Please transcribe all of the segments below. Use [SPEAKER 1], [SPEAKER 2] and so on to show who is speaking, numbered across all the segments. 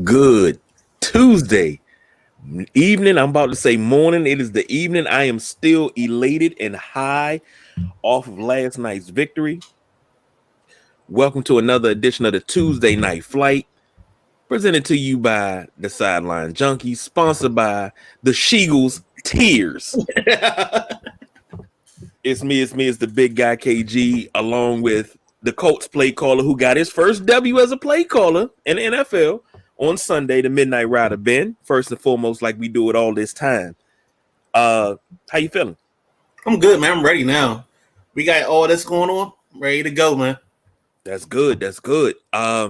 [SPEAKER 1] good Tuesday evening. I'm about to say morning. It is the evening. I am still elated and high off of last night's victory. Welcome to another edition of the Tuesday Night Flight, presented to you by the Sideline Junkies, sponsored by the Sheagles Tears. It's the big guy KG, along with the Colts play caller who got his first W as a play caller in the NFL on Sunday, the Midnight Rider Ben. First and foremost, like we do it all this time. How you feeling?
[SPEAKER 2] I'm good, man. I'm ready now. We got all this going on. Ready to go, man.
[SPEAKER 1] That's good. Man,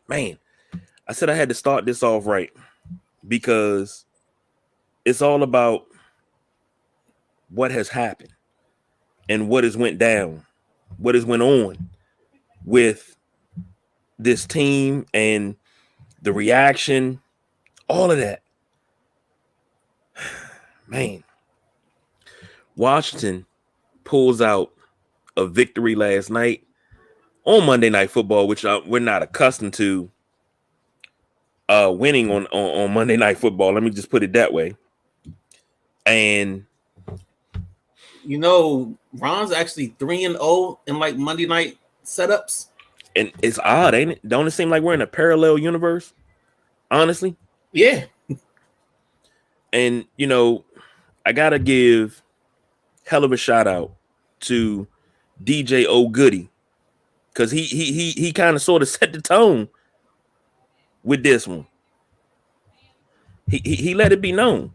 [SPEAKER 1] I said I had to start this off right because it's all about what has happened and what has went down, what has went on with this team and the reaction, all of that. Man, Washington pulls out a victory last night on Monday Night Football, which we're not accustomed to winning on Monday Night Football. Let me just put it that way. And
[SPEAKER 2] you know, Ron's actually 3-0 in like Monday night setups.
[SPEAKER 1] And it's odd, ain't it? Don't it seem like we're in a parallel universe? Honestly.
[SPEAKER 2] Yeah.
[SPEAKER 1] And, you know, I got to give hell of a shout out to DJ O'Goody because he kind of sort of set the tone with this one. He let it be known.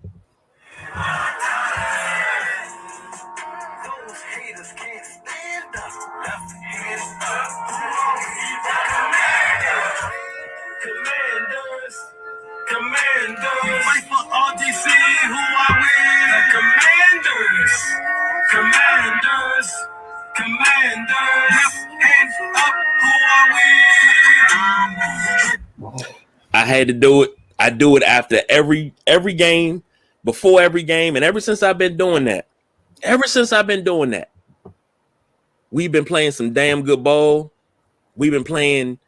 [SPEAKER 1] I had to do it. I do it after every game, before every game, and ever since I've been doing that, we've been playing some damn good ball. We've been playing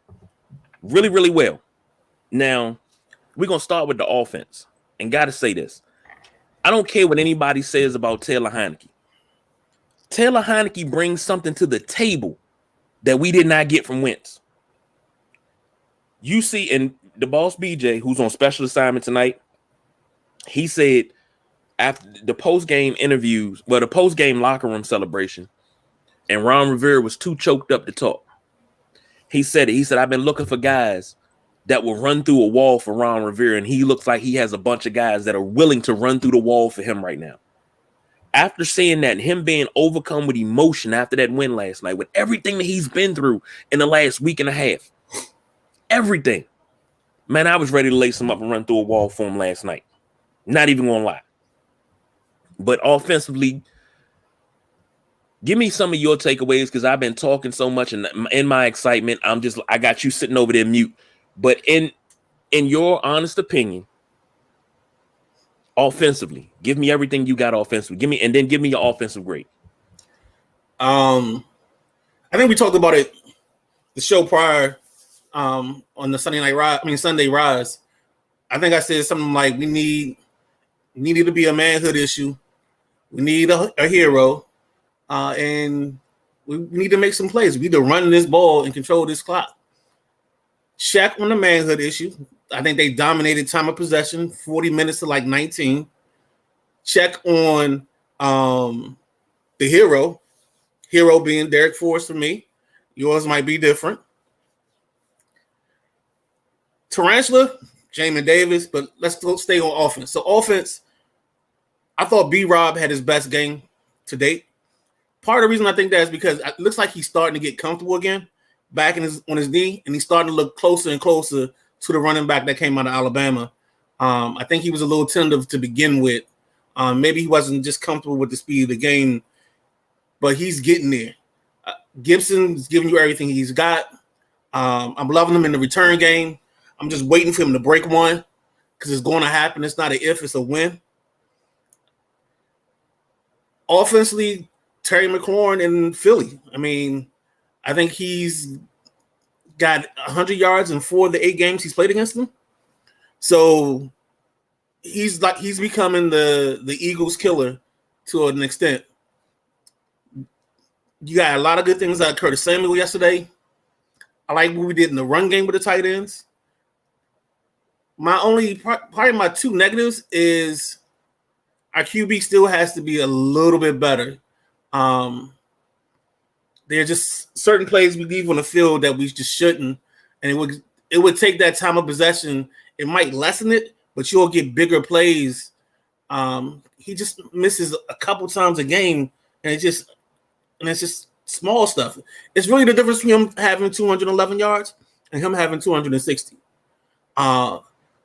[SPEAKER 1] really, really well. Now, we're going to start with the offense. And got to say this. I don't care what anybody says about Taylor Heinicke. Taylor Heinicke brings something to the table that we did not get from Wentz. You see, and the boss BJ, who's on special assignment tonight, he said after the post-game interviews, well, the post-game locker room celebration, and Ron Rivera was too choked up to talk. He said, I've been looking for guys that will run through a wall for Ron Rivera, and he looks like he has a bunch of guys that are willing to run through the wall for him right now. After saying that and him being overcome with emotion after that win last night, with everything that he's been through in the last week and a half, everything, man, I was ready to lace him up and run through a wall for him last night. Not even gonna lie. But offensively, give me some of your takeaways because I've been talking so much, and in my excitement, I got you sitting over there mute. But in your honest opinion, offensively, give me everything you got offensively. Give me your offensive grade.
[SPEAKER 2] I think we talked about it the show prior on the Sunday Rise. I think I said something like we needed to be a manhood issue. We need a hero, and we need to make some plays. We need to run this ball and control this clock. Shaq on the manhood issue. I think they dominated time of possession, 40 minutes to like 19. Check on the hero being Derek Forrest for me. Yours might be different. Tarantula, Jamin Davis, but let's stay on offense. So offense, I thought B-Rob had his best game to date. Part of the reason I think that is because it looks like he's starting to get comfortable again, back on his knee, and he's starting to look closer and closer to the running back that came out of Alabama. I think he was a little tentative to begin with. Maybe he wasn't just comfortable with the speed of the game, but he's getting there. Gibson's giving you everything he's got. I'm loving him in the return game. I'm just waiting for him to break one because it's going to happen. It's not an if, it's a when. Offensively, Terry McLaurin in Philly. I mean, I think he's got 100 yards in 4 of the 8 games he's played against them. So he's becoming the Eagles killer to an extent. You got a lot of good things out of Curtis Samuel yesterday. I like what we did in the run game with the tight ends. My only probably my two negatives is our QB still has to be a little bit better. There are just certain plays we leave on the field that we just shouldn't, and it would take that time of possession. It might lessen it, but you'll get bigger plays. He just misses a couple times a game, and it's just small stuff. It's really the difference between him having 211 yards and him having 260.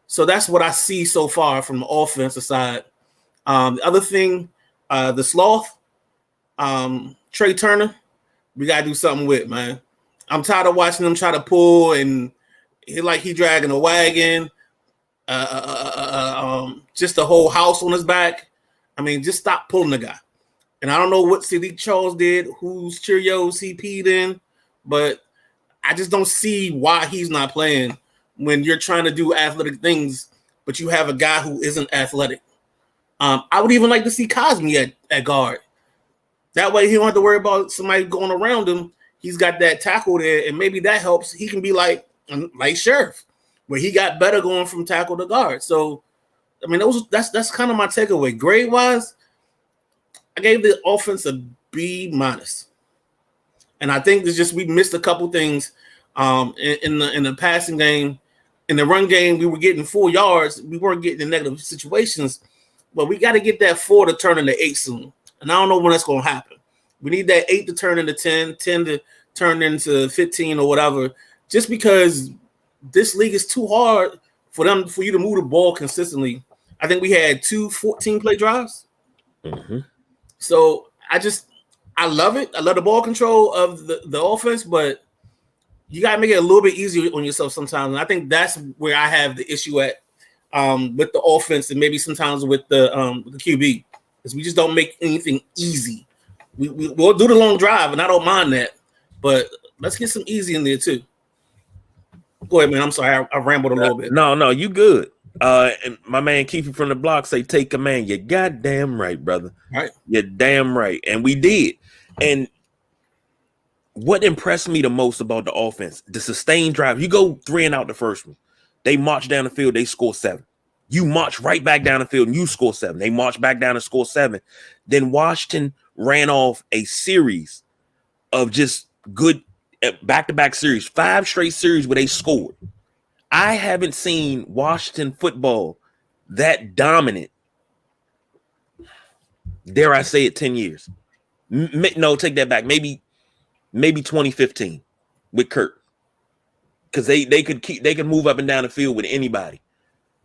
[SPEAKER 2] So that's what I see so far from the offensive side. The other thing, the sloth, Trey Turner, we gotta do something with, man. I'm tired of watching him try to pull and he dragging a wagon, just the whole house on his back. I mean, just stop pulling the guy. And I don't know what Sadiq Charles did, whose Cheerios he peed in, but I just don't see why he's not playing when you're trying to do athletic things, but you have a guy who isn't athletic. I would even like to see Cosme at guard. That way he don't have to worry about somebody going around him. He's got that tackle there, and maybe that helps. He can be like Sheriff, where he got better going from tackle to guard. So, I mean, that's kind of my takeaway. Grade-wise, I gave the offense a B-. And I think it's just we missed a couple things in the passing game. In the run game, we were getting 4 yards. We weren't getting in negative situations. But we got to get that 4 to turn into 8 soon. And I don't know when that's going to happen. We need that 8 to turn into 10, 10 to turn into 15 or whatever, just because this league is too hard for you to move the ball consistently. I think we had 2 14-play drives.
[SPEAKER 1] Mm-hmm.
[SPEAKER 2] So I love it. I love the ball control of the offense, but you got to make it a little bit easier on yourself sometimes. And I think that's where I have the issue at with the offense and maybe sometimes with the QB, because we just don't make anything easy. We'll do the long drive, and I don't mind that, but let's get some easy in there too. Go ahead, man. I'm sorry. I rambled a little bit.
[SPEAKER 1] No, you good. And my man Keefe from the block say, take command. You're goddamn right, brother.
[SPEAKER 2] Right.
[SPEAKER 1] You're damn right. And we did. And what impressed me the most about the offense, the sustained drive. You go 3 and out the first one. They march down the field. They score 7. You march right back down the field and you score 7. They march back down and score 7. Then Washington ran off a series of just good back-to-back series, 5 straight series where they scored. I haven't seen Washington football that dominant, dare I say it, 10 years. No, take that back. Maybe 2015 with Kirk. Because they could move up and down the field with anybody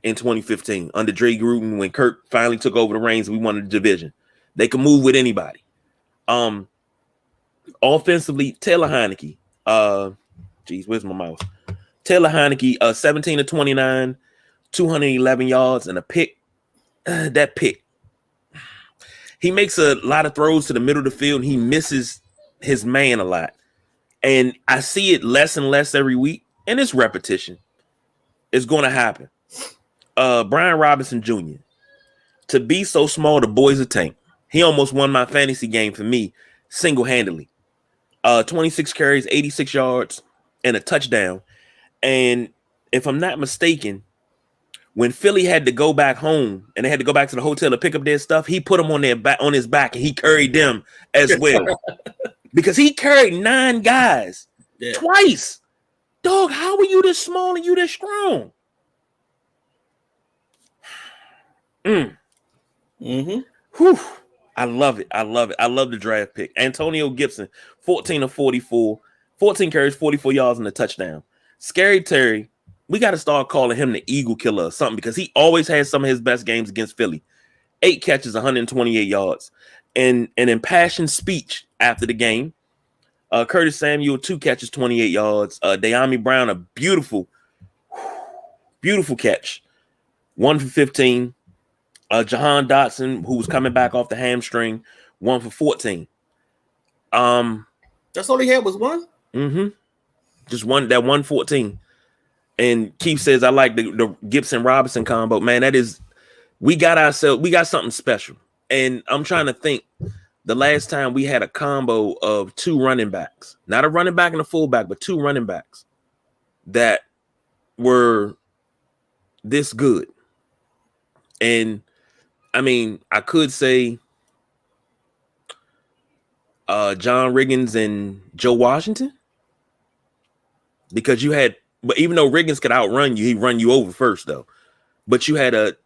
[SPEAKER 1] in 2015 under Dre Gruden when Kirk finally took over the reins and we won the division. They could move with anybody. Offensively, Taylor Heineke. Where's my mouse? Taylor Heineke, 17 to 29, 211 yards and a pick. That pick. He makes a lot of throws to the middle of the field and he misses his man a lot. And I see it less and less every week. And it's repetition. It's going to happen. Brian Robinson Jr. To be so small, the boy's a tank. He almost won my fantasy game for me single-handedly. 26 carries, 86 yards, and a touchdown. And if I'm not mistaken, when Philly had to go back home and they had to go back to the hotel to pick up their stuff, he put them on his back and he carried them as well. Because he carried 9 guys twice. Dog, how are you this small and you this strong?
[SPEAKER 2] Mm-hmm.
[SPEAKER 1] Whew. I love it. I love the draft pick. Antonio Gibson, 14 of 44, 14 carries, 44 yards and a touchdown. Scary Terry, we got to start calling him the Eagle Killer or something because he always has some of his best games against Philly. 8 catches, 128 yards. And an impassioned speech after the game. Curtis Samuel, 2 catches, 28 yards. De'Ami Brown, a beautiful catch. 1 for 15. Jahan Dotson, who was coming back off the hamstring, 1 for 14.
[SPEAKER 2] That's all he had was 1?
[SPEAKER 1] Mm-hmm. Just 114. And Keith says, I like the Gibson Robinson combo. Man, we got something special. And I'm trying to think the last time we had a combo of two running backs, not a running back and a fullback, but two running backs that were this good. And I mean, I could say John Riggins and Joe Washington, because but even though Riggins could outrun you, he'd run you over first though. But you had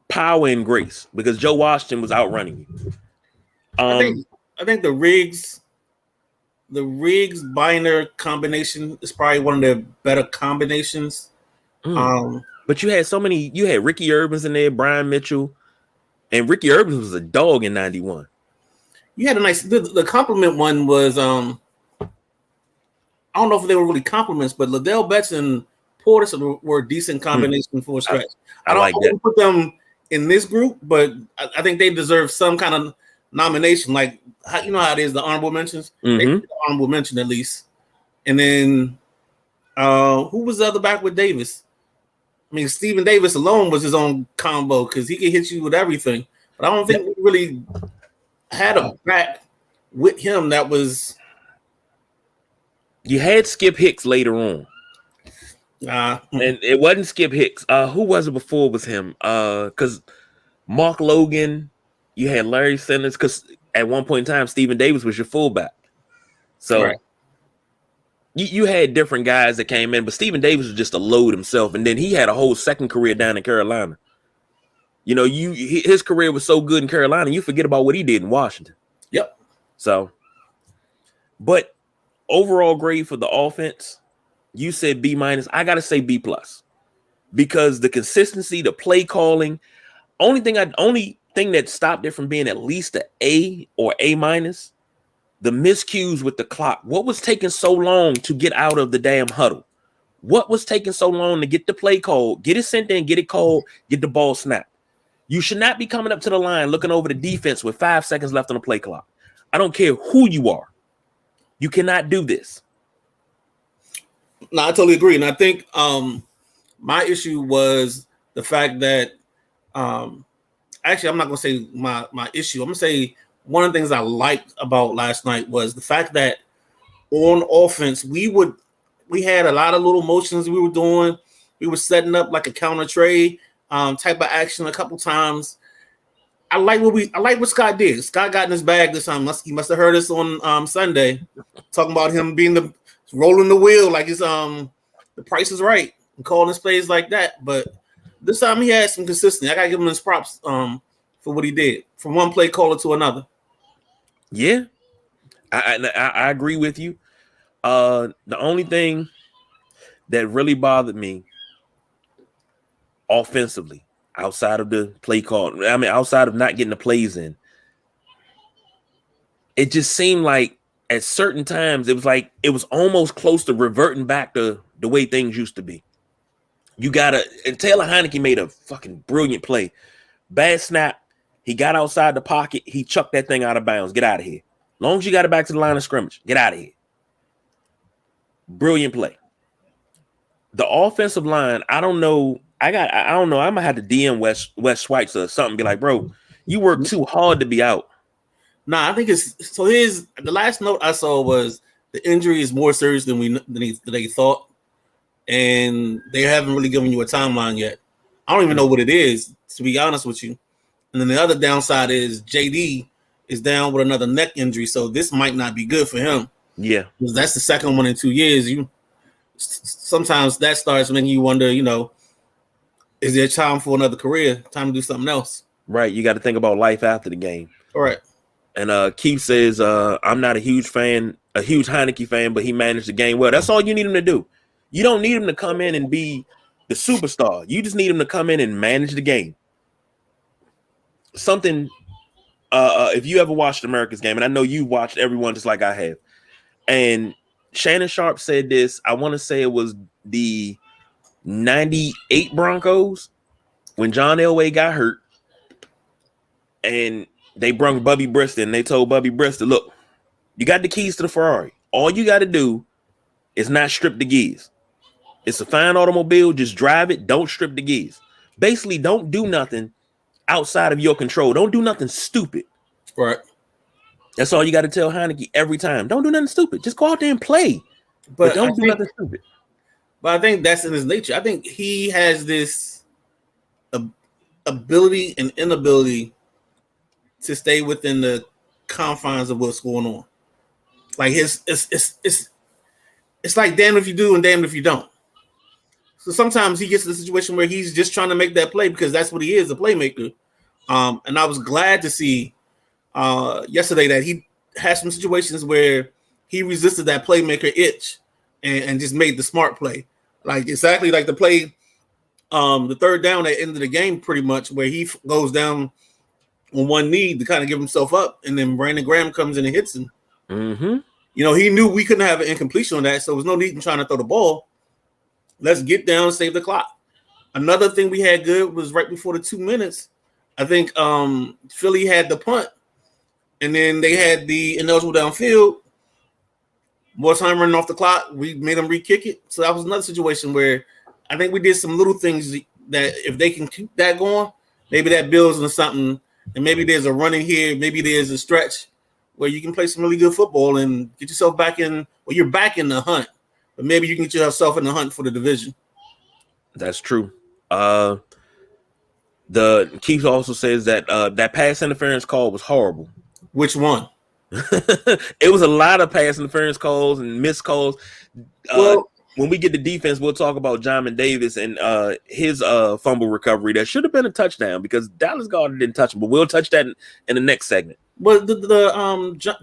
[SPEAKER 1] power and grace because Joe Washington was outrunning you.
[SPEAKER 2] I think the Riggs Biner combination is probably one of the better combinations.
[SPEAKER 1] But you had Ricky Urbans in there, Brian Mitchell, and Ricky Urbans was a dog in 91.
[SPEAKER 2] You had a nice the compliment one was I don't know if they were really compliments, but Liddell Betts and Portis were a decent combination for a stretch. I don't put them in this group, but I think they deserve some kind of nomination. Like you know how it is, the honorable mentions. They get the honorable mention at least. And then who was the other back with Davis? I mean, Stephen Davis alone was his own combo because he could hit you with everything. But I don't think we really had a back with him that was.
[SPEAKER 1] You had Skip Hicks later on. And it wasn't Skip Hicks. Who was it before it was him? Because Mark Logan, you had Larry Sanders, because at one point in time, Stephen Davis was your fullback. So right. You had different guys that came in, but Stephen Davis was just a load himself. And then he had a whole second career down in Carolina. You know, his career was so good in Carolina, you forget about what he did in Washington.
[SPEAKER 2] Yep.
[SPEAKER 1] So, but overall grade for the offense, you said B-. I got to say B+, because the consistency, the play calling, only thing that stopped it from being at least an A or A-, the miscues with the clock. What was taking so long to get out of the damn huddle? What was taking so long to get the play called, get it sent in, get it called, get the ball snapped? You should not be coming up to the line looking over the defense with 5 seconds left on the play clock. I don't care who you are. You cannot do this.
[SPEAKER 2] No, I totally agree. And I think my issue was the fact that actually, I'm not going to say my issue. I'm going to say one of the things I liked about last night was the fact that on offense, we had a lot of little motions we were doing. We were setting up like a counter trade type of action a couple times. I like what Scott did. Scott got in his bag this time. He must have heard us on Sunday talking about him being rolling the wheel like it's the Price is Right and calling his plays like that. But this time he had some consistency. I gotta give him his props for what he did from one play caller to another.
[SPEAKER 1] Yeah, I agree with you. The only thing that really bothered me offensively, outside of the play call, outside of not getting the plays in, it just seemed like at certain times it was almost close to reverting back to the way things used to be. And Taylor Heineke made a fucking brilliant play. Bad snap. He got outside the pocket. He chucked that thing out of bounds. Get out of here. Long as you got it back to the line of scrimmage, get out of here. Brilliant play. The offensive line, I don't know. I don't know. I'm gonna have to DM Wes Schweitzer or something. Be like, bro, you work too hard to be out.
[SPEAKER 2] Nah, I think it's so. The last note I saw was the injury is more serious than they thought, and they haven't really given you a timeline yet. I don't even know what it is, to be honest with you. And then the other downside is JD is down with another neck injury, so this might not be good for him.
[SPEAKER 1] Yeah,
[SPEAKER 2] because that's the second one in 2 years. Sometimes that starts making you wonder, is there time for another career? Time to do something else?
[SPEAKER 1] Right. You got to think about life after the game.
[SPEAKER 2] All right.
[SPEAKER 1] And Keith says, I'm not a huge Heineke fan, but he managed the game well. That's all you need him to do. You don't need him to come in and be the superstar. You just need him to come in and manage the game. Something, if you ever watched America's Game, and I know you watched everyone just like I have, and Shannon Sharp said this, I want to say it was the 98 Broncos when John Elway got hurt, and they brung Bubby Bristol, and they told Bubby Bristol, look, you got the keys to the Ferrari. All you got to do is not strip the gears. It's a fine automobile. Just drive it. Don't strip the gears. Basically, don't do nothing outside of your control. Don't do nothing stupid.
[SPEAKER 2] Right.
[SPEAKER 1] That's all you got to tell Heineke every time. Don't do nothing stupid. Just go out there and play. But don't do nothing stupid.
[SPEAKER 2] But I think that's in his nature. I think he has this ability and inability to stay within the confines of what's going on. Like it's like damn if you do and damn if you don't. So sometimes he gets to the situation where he's just trying to make that play because that's what he is, a playmaker. And I was glad to see yesterday that he had some situations where he resisted that playmaker itch and just made the smart play. Like exactly like the play, the third down at the end of the game, pretty much where he goes down on one knee to kind of give himself up, and then Brandon Graham comes in and hits him.
[SPEAKER 1] Mm-hmm.
[SPEAKER 2] You know, he knew we couldn't have an incompletion on that, so there was no need in trying to throw the ball. Let's get down, save the clock. Another thing we had good was right before the 2 minutes. I think Philly had the punt, and then they had the ineligible downfield. More time running off the clock. We made them re-kick it. So that was another situation where I think we did some little things that if they can keep that going, maybe that builds into something. And maybe there's a running here. Maybe there's a stretch where you can play some really good football and get yourself back in. Well, you're back in the hunt, but maybe you can get yourself in the hunt for the division.
[SPEAKER 1] That's true. The Keith also says that that pass interference call was horrible.
[SPEAKER 2] Which one?
[SPEAKER 1] It was a lot of pass interference calls and missed calls. When we get to defense, we'll talk about Jamin Davis and his fumble recovery. That should have been a touchdown because Dallas Goedert didn't touch him, but we'll touch that in the next segment.
[SPEAKER 2] But the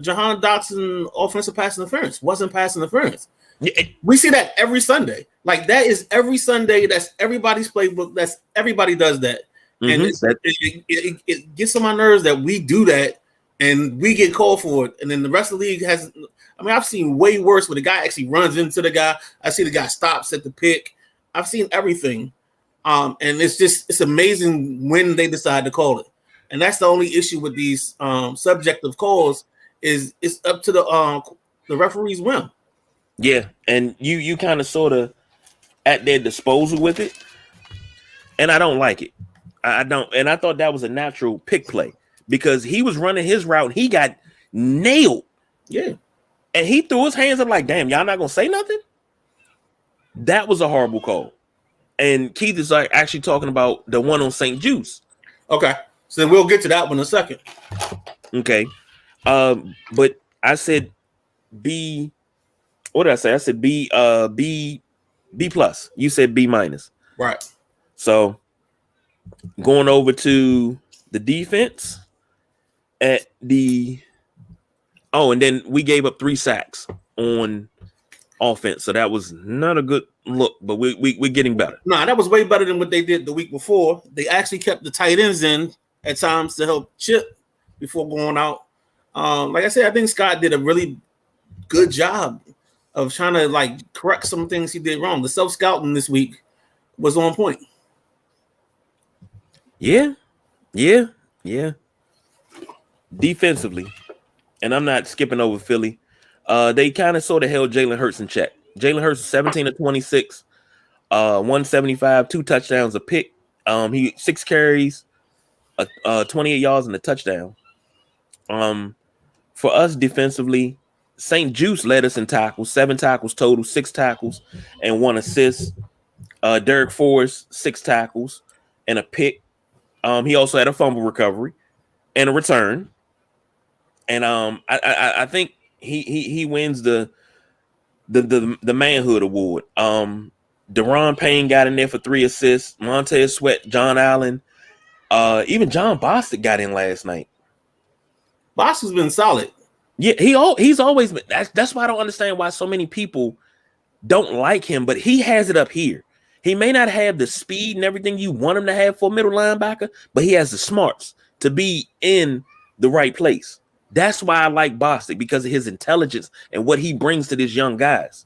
[SPEAKER 2] Jahan Dotson offensive pass interference wasn't pass interference. Yeah. We see that every Sunday. Like that is every Sunday. That's everybody's playbook. That's everybody does that. Mm-hmm. And it gets on my nerves that we do that and we get called for it. And then the rest of the league has. I mean, I've seen way worse where the guy actually runs into the guy. I see the guy stops at the pick. I've seen everything. And it's amazing when they decide to call it. And that's the only issue with these subjective calls is it's up to the referee's whim.
[SPEAKER 1] Yeah, and you kind of sort of at their disposal with it. And I don't like it. I don't. And I thought that was a natural pick play because he was running his route and he got nailed.
[SPEAKER 2] Yeah.
[SPEAKER 1] And he threw his hands up like, damn, y'all not going to say nothing? That was a horrible call. And Keith is like actually talking about the one on St. Juice.
[SPEAKER 2] Okay. So then we'll get to that one in a second.
[SPEAKER 1] Okay. But I said B. What did I say? I said B plus. You said B minus.
[SPEAKER 2] Right.
[SPEAKER 1] So going over to the defense at the and then we gave up 3 sacks on offense. So that was not a good look, but we're getting better.
[SPEAKER 2] No, that was way better than what they did the week before. They actually kept the tight ends in at times to help Chip before going out. Like I said, I think Scott did a really good job of trying to like correct some things he did wrong. The self-scouting this week was on point.
[SPEAKER 1] Yeah. Defensively, and I'm not skipping over Philly. They kind of sort of held Jalen Hurts in check. Jalen Hurts 17 of 26, 175, 2 touchdowns, a pick. He 6 carries, 28 yards and a touchdown. For us defensively, St. Juice led us in tackles, 7 tackles total, 6 tackles and 1 assist. Derek Forrest 6 tackles and a pick. He also had a fumble recovery and a return. And I think he wins the manhood award. Deron Payne got in there for 3 assists. Montez Sweat, John Allen, even John Bostic got in last night.
[SPEAKER 2] Bostic's been solid.
[SPEAKER 1] Yeah, he's always been. That's why I don't understand why so many people don't like him. But he has it up here. He may not have the speed and everything you want him to have for a middle linebacker, but he has the smarts to be in the right place. That's why I like Bostic, because of his intelligence and what he brings to these young guys.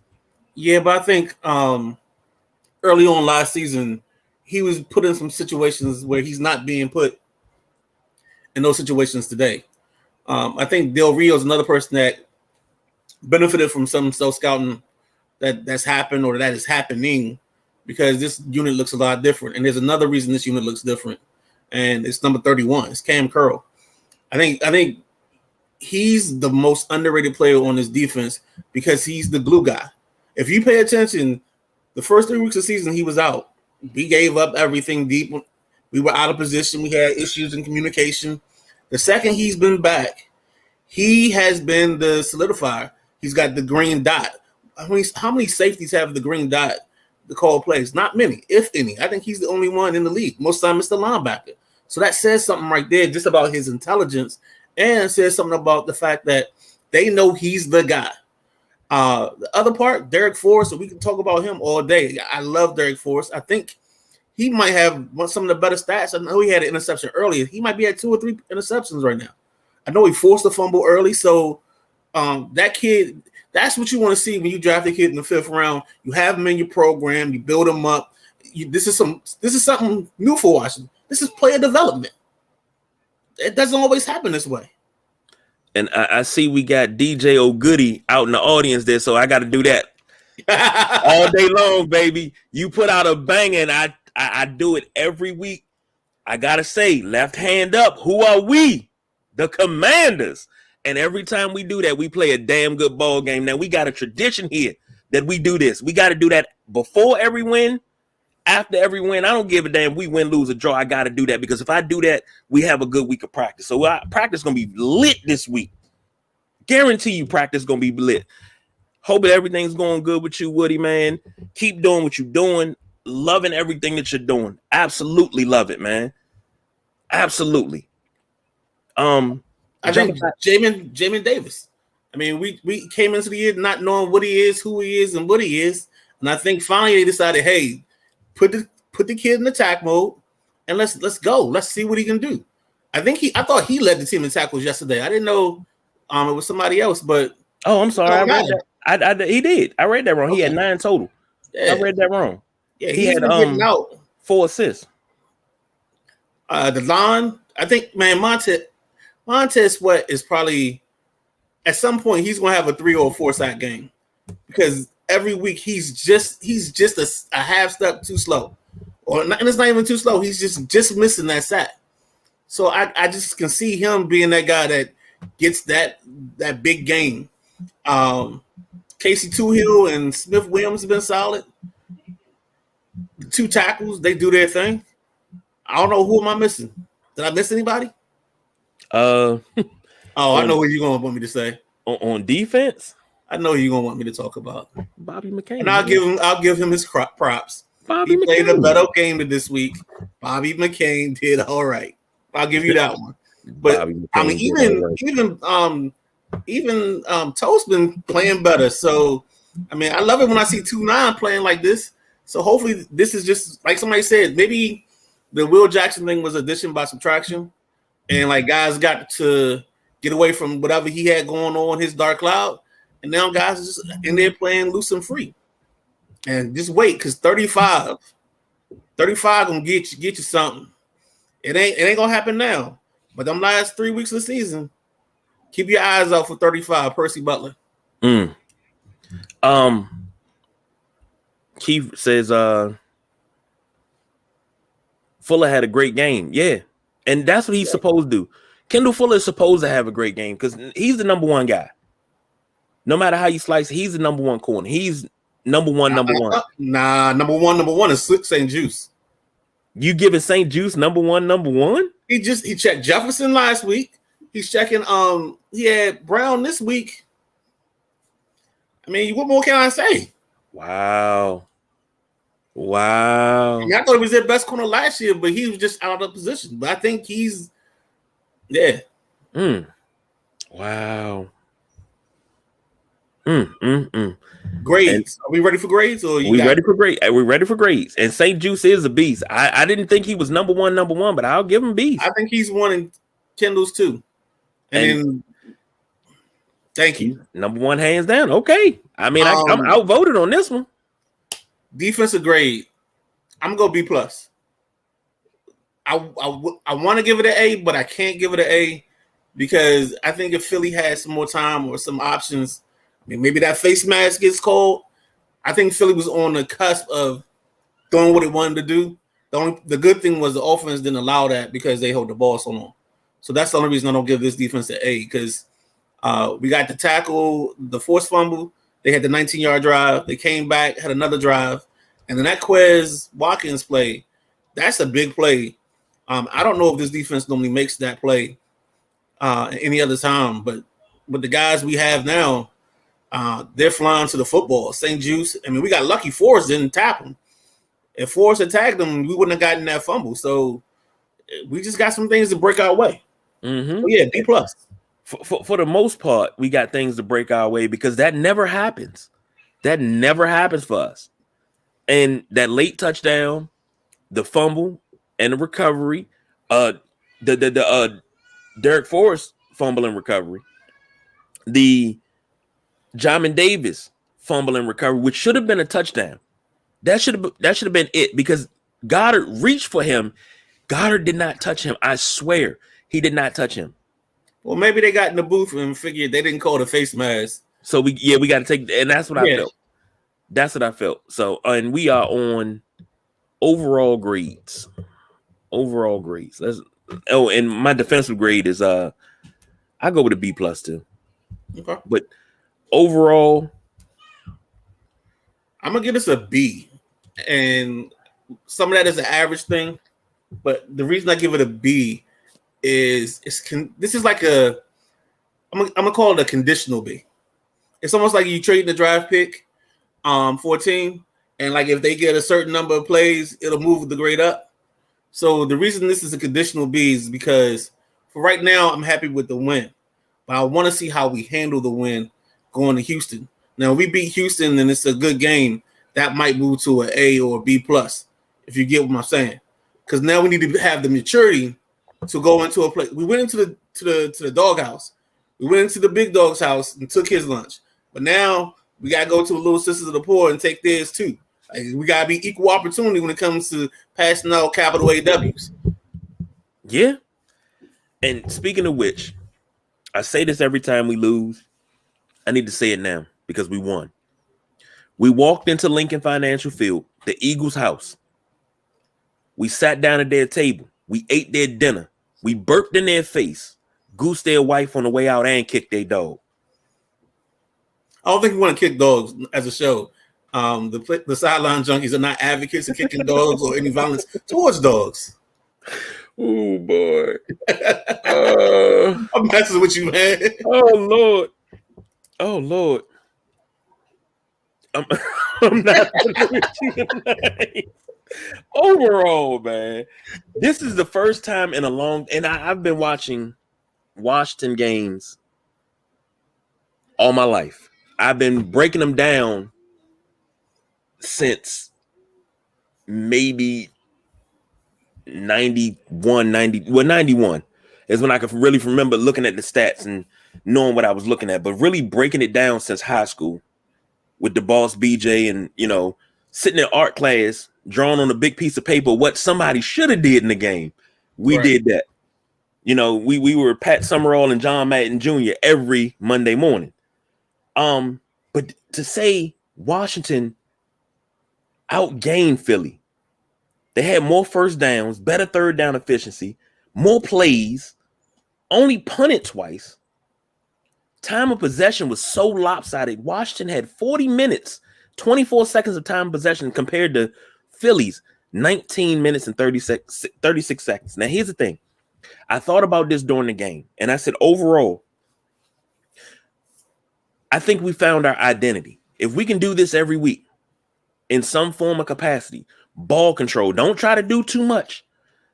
[SPEAKER 2] Yeah, but I think early on last season, he was put in some situations where he's not being put in those situations today. I think Del Rio is another person that benefited from some self-scouting that's happened or that is happening because this unit looks a lot different. And there's another reason this unit looks different, and it's number 31. It's Cam Curl. I think he's the most underrated player on this defense because he's the glue guy. If you pay attention, the first 3 weeks of the season, he was out. We gave up everything deep. We were out of position. We had issues in communication. The second he's been back, he has been the solidifier. He's got the green dot. How many safeties have the green dot to call plays? Not many, if any. I think he's the only one in the league. Most of the time, it's the linebacker. So that says something right there just about his intelligence, and says something about the fact that they know he's the guy. The other part, Derek Forrest, so we can talk about him all day. I love Derek Forrest. I think he might have some of the better stats. I know he had an interception earlier. He might be at 2 or 3 interceptions right now. I know he forced a fumble early, so that kid, that's what you want to see when you draft a kid in the 5th round. You have him in your program, you build him up. This is something new for Washington. This is player development. It doesn't always happen this way.
[SPEAKER 1] And I see we got DJ O'Goody out in the audience there, so I got to do that all day long, baby. You put out a bang, and I do it every week. I got to say, left hand up, who are we? The Commanders. And every time we do that, we play a damn good ball game. Now, we got a tradition here that we do this. We got to do that before every win, after every win. I don't give a damn we win, lose, or draw. I got to do that because if I do that, we have a good week of practice. So practice is going to be lit this week. Guarantee you practice is going to be lit. Hope that everything's going good with you, Woody, man. Keep doing what you're doing. Loving everything that you're doing. Absolutely love it, man. Absolutely.
[SPEAKER 2] I think Jamin Davis. I mean, we came into the year not knowing what he is, who he is, and what he is. And I think finally they decided, hey, put the kid in attack mode and let's go. Let's see what he can do. I thought he led the team in tackles yesterday. I didn't know it was somebody else, but
[SPEAKER 1] I'm sorry. I read that. He did. I read that wrong. Okay. He had 9 total. Yeah. I read that wrong.
[SPEAKER 2] Yeah, he had getting out
[SPEAKER 1] 4 assists.
[SPEAKER 2] The line, I think, man, Montez Sweat is probably at some point he's gonna have a 3 or 4 sack game because every week he's just a half step too slow, and it's not even too slow. He's just missing that sack. So I just can see him being that guy that gets that big game. Casey Toohill and Smith Williams have been solid. The 2 tackles, they do their thing. I don't know, who am I missing? Did I miss anybody?
[SPEAKER 1] I
[SPEAKER 2] know what you're gonna want me to say.
[SPEAKER 1] On defense,
[SPEAKER 2] I know you're gonna want me to talk about
[SPEAKER 1] Bobby McCain.
[SPEAKER 2] And I'll give him his props. He played a better game this week. Bobby McCain did all right. I'll give you that one. But I mean, even Toast been playing better. So I mean, I love it when I see 2-9 playing like this. So hopefully this is just like somebody said, maybe the Will Jackson thing was addition by subtraction. And like guys got to get away from whatever he had going on his dark cloud. And now guys are just in there playing loose and free. And just wait, because 35 gonna get you something. It ain't gonna happen now. But them last 3 weeks of the season, keep your eyes out for 35, Percy Butler.
[SPEAKER 1] Keith says Fuller had a great game. Yeah. And that's what he's supposed to do. Kendall Fuller is supposed to have a great game because he's the number 1 guy. No matter how you slice, he's the number 1 corner. He's number one.
[SPEAKER 2] Nah, number one is St. Juice.
[SPEAKER 1] You giving St. Juice number one?
[SPEAKER 2] He checked Jefferson last week. He's checking he had Brown this week. I mean, what more can I say?
[SPEAKER 1] Wow.
[SPEAKER 2] I mean, I thought he was their best corner last year, but he was just out of position. But I think he's
[SPEAKER 1] Wow.
[SPEAKER 2] Grades. Are we ready for grades? Or
[SPEAKER 1] ready for grades? We're ready for grades. And St. Juice is a beast. I didn't think he was number one, but I'll give him beast.
[SPEAKER 2] I think he's one in Kendall's too. And thank you.
[SPEAKER 1] Number 1 hands down. Okay. I mean, I'm outvoted on this one.
[SPEAKER 2] Defensive grade. I'm gonna B+. I want to give it an A, but I can't give it an A because I think if Philly had some more time or some options, I mean, maybe that face mask gets cold. I think Philly was on the cusp of doing what it wanted to do. The good thing was the offense didn't allow that because they hold the ball so long. So that's the only reason I don't give this defense an A, because we got the tackle, the forced fumble. They had the 19-yard drive. They came back, had another drive. And then that Quez Watkins play, that's a big play. I don't know if this defense normally makes that play any other time, but with the guys we have now, they're flying to the football. St. Juice, I mean, we got lucky Forrest didn't tap him. If Forrest had tagged him, we wouldn't have gotten that fumble. So we just got some things to break our way.
[SPEAKER 1] Mm-hmm.
[SPEAKER 2] So yeah, B+.
[SPEAKER 1] For the most part, we got things to break our way because that never happens. That never happens for us. And that late touchdown, the fumble, and the recovery, the Derek Forrest fumble and recovery, the Jamin Davis fumble and recovery, which should have been a touchdown. That should have been it, because Goddard reached for him. Goddard did not touch him. I swear he did not touch him.
[SPEAKER 2] Well, maybe they got in the booth and figured they didn't call the face mask.
[SPEAKER 1] So we got to take, and that's what I felt. That's what I felt. So, and we are on overall grades. Overall grades. And my defensive grade is I go with a B+ too.
[SPEAKER 2] Okay.
[SPEAKER 1] But overall,
[SPEAKER 2] I'm gonna give this a B. And some of that is an average thing, but the reason I give it a B is this is like I'm gonna call it a conditional B. It's almost like you trade the draft pick for a team, and like if they get a certain number of plays, it'll move the grade up. So the reason this is a conditional B is because for right now, I'm happy with the win, but I want to see how we handle the win going to Houston. Now, if we beat Houston and it's a good game, that might move to an A or a B+, if you get what I'm saying. Because now we need to have the maturity to go into a place. We went into the doghouse. We went into the big dog's house and took his lunch. But now we got to go to the Little Sisters of the Poor and take theirs too. Like, we got to be equal opportunity when it comes to passing out capital AWs.
[SPEAKER 1] Yeah. And speaking of which, I say this every time we lose. I need to say it now because we won. We walked into Lincoln Financial Field, the Eagles' house. We sat down at their table. We ate their dinner. We burped in their face, goosed their wife on the way out, and kicked their dog.
[SPEAKER 2] I don't think we want to kick dogs as a show. The sideline junkies are not advocates of kicking dogs or any violence towards dogs.
[SPEAKER 1] Oh, boy.
[SPEAKER 2] I'm messing with you, man.
[SPEAKER 1] Oh, Lord. Oh, Lord. I'm not with you tonight. Overall, man, this is the first time in a long, and I've been watching Washington games all my life. I've been breaking them down since maybe 91 is when I could really remember looking at the stats and knowing what I was looking at, but really breaking it down since high school with the boss BJ and, sitting in art class, drawing on a big piece of paper what somebody should have did in the game. We did that. We were Pat Summerall and John Madden Jr. every Monday morning. But to say Washington outgained Philly, they had more first downs, better third down efficiency, more plays, only punted twice. Time of possession was so lopsided. Washington had 40 minutes, 24 seconds of time of possession compared to Philly's 19 minutes and 36 seconds. Now, here's the thing. I thought about this during the game, and I said, overall, I think we found our identity. If we can do this every week in some form of capacity, ball control, don't try to do too much.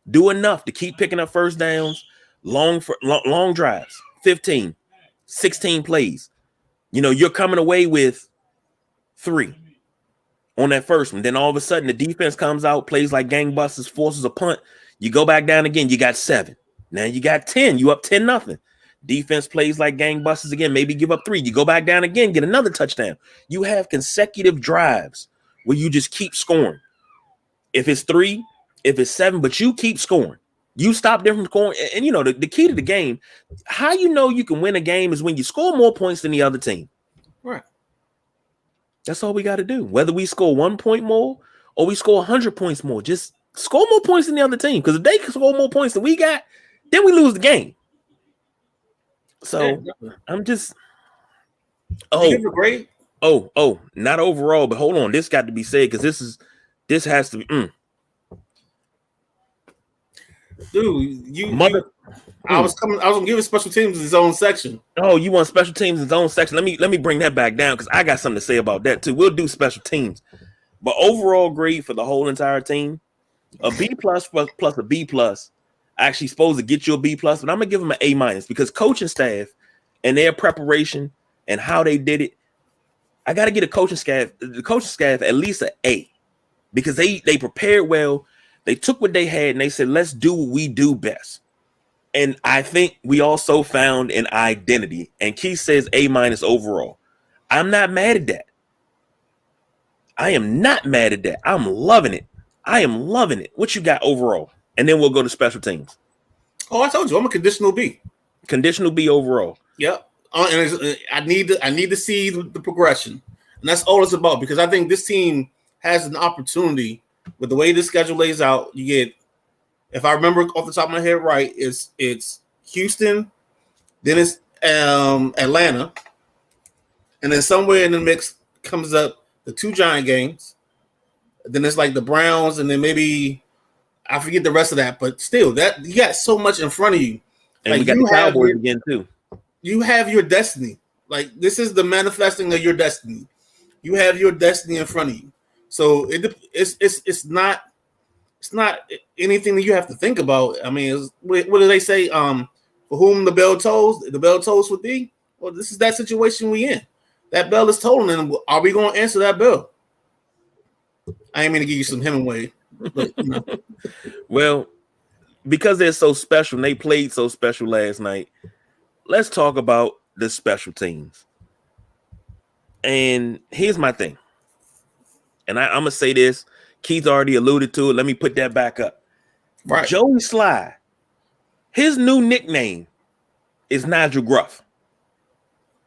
[SPEAKER 1] Do enough to keep picking up first downs, long drives, 15, 16 plays. You're coming away with 3 on that first one. Then all of a sudden, the defense comes out, plays like gangbusters, forces a punt. You go back down again, you got 7. Now you got 10. You up 10-0. Defense plays like gangbusters again, maybe give up 3. You go back down again, get another touchdown. You have consecutive drives where you just keep scoring. If it's 3, if it's 7, but you keep scoring. You stop them from scoring. And the key to the game, how you can win a game is when you score more points than the other team.
[SPEAKER 2] Right.
[SPEAKER 1] That's all we got to do. Whether we score 1 point more or we score 100 points more. Just score more points than the other team. Because if they score more points than we got, then we lose the game. So I'm just
[SPEAKER 2] you give a grade?
[SPEAKER 1] Not overall, but hold on. This got to be said because this has to be
[SPEAKER 2] dude, I was gonna give it special teams its own section.
[SPEAKER 1] Oh, you want special teams in its own section? Let me bring that back down because I got something to say about that too. We'll do special teams. But overall grade for the whole entire team, a B plus a B plus, actually supposed to get you a B plus, but I'm gonna give them an A minus because coaching staff and their preparation and how they did it, I gotta get the coaching staff at least an A because they prepared well. They took what they had and they said, let's do what we do best. And I think we also found an identity. And Keith says A minus overall. I'm not mad at that. I am not mad at that. I'm loving it. I am loving it. What you got overall? And then we'll go to special teams.
[SPEAKER 2] Oh, I told you I'm a conditional B.
[SPEAKER 1] Conditional B overall.
[SPEAKER 2] Yep. And I need to see the progression, and that's all it's about. Because I think this team has an opportunity with the way this schedule lays out. You get, if I remember off the top of my head right, it's Houston, then it's Atlanta, and then somewhere in the mix comes up the 2 Giant games. Then it's like the Browns, and then maybe I forget the rest of that. But still, that you got so much in front of you.
[SPEAKER 1] And like, we got the Cowboys again too.
[SPEAKER 2] You have your destiny. Like, this is the manifesting of your destiny. You have your destiny in front of you. So it's not anything that you have to think about. I mean, what do they say? For whom the bell tolls for thee. Well, this is that situation we in. That bell is tolling, and are we going to answer that bell? I ain't mean to give you some Hemingway, but you know.
[SPEAKER 1] Well, because they're so special and they played so special last night, let's talk about the special teams. And here's my thing. And I'm going to say this. Keith already alluded to it. Let me put that back up.
[SPEAKER 2] Right.
[SPEAKER 1] Joey Sly, his new nickname is Nigel Gruff.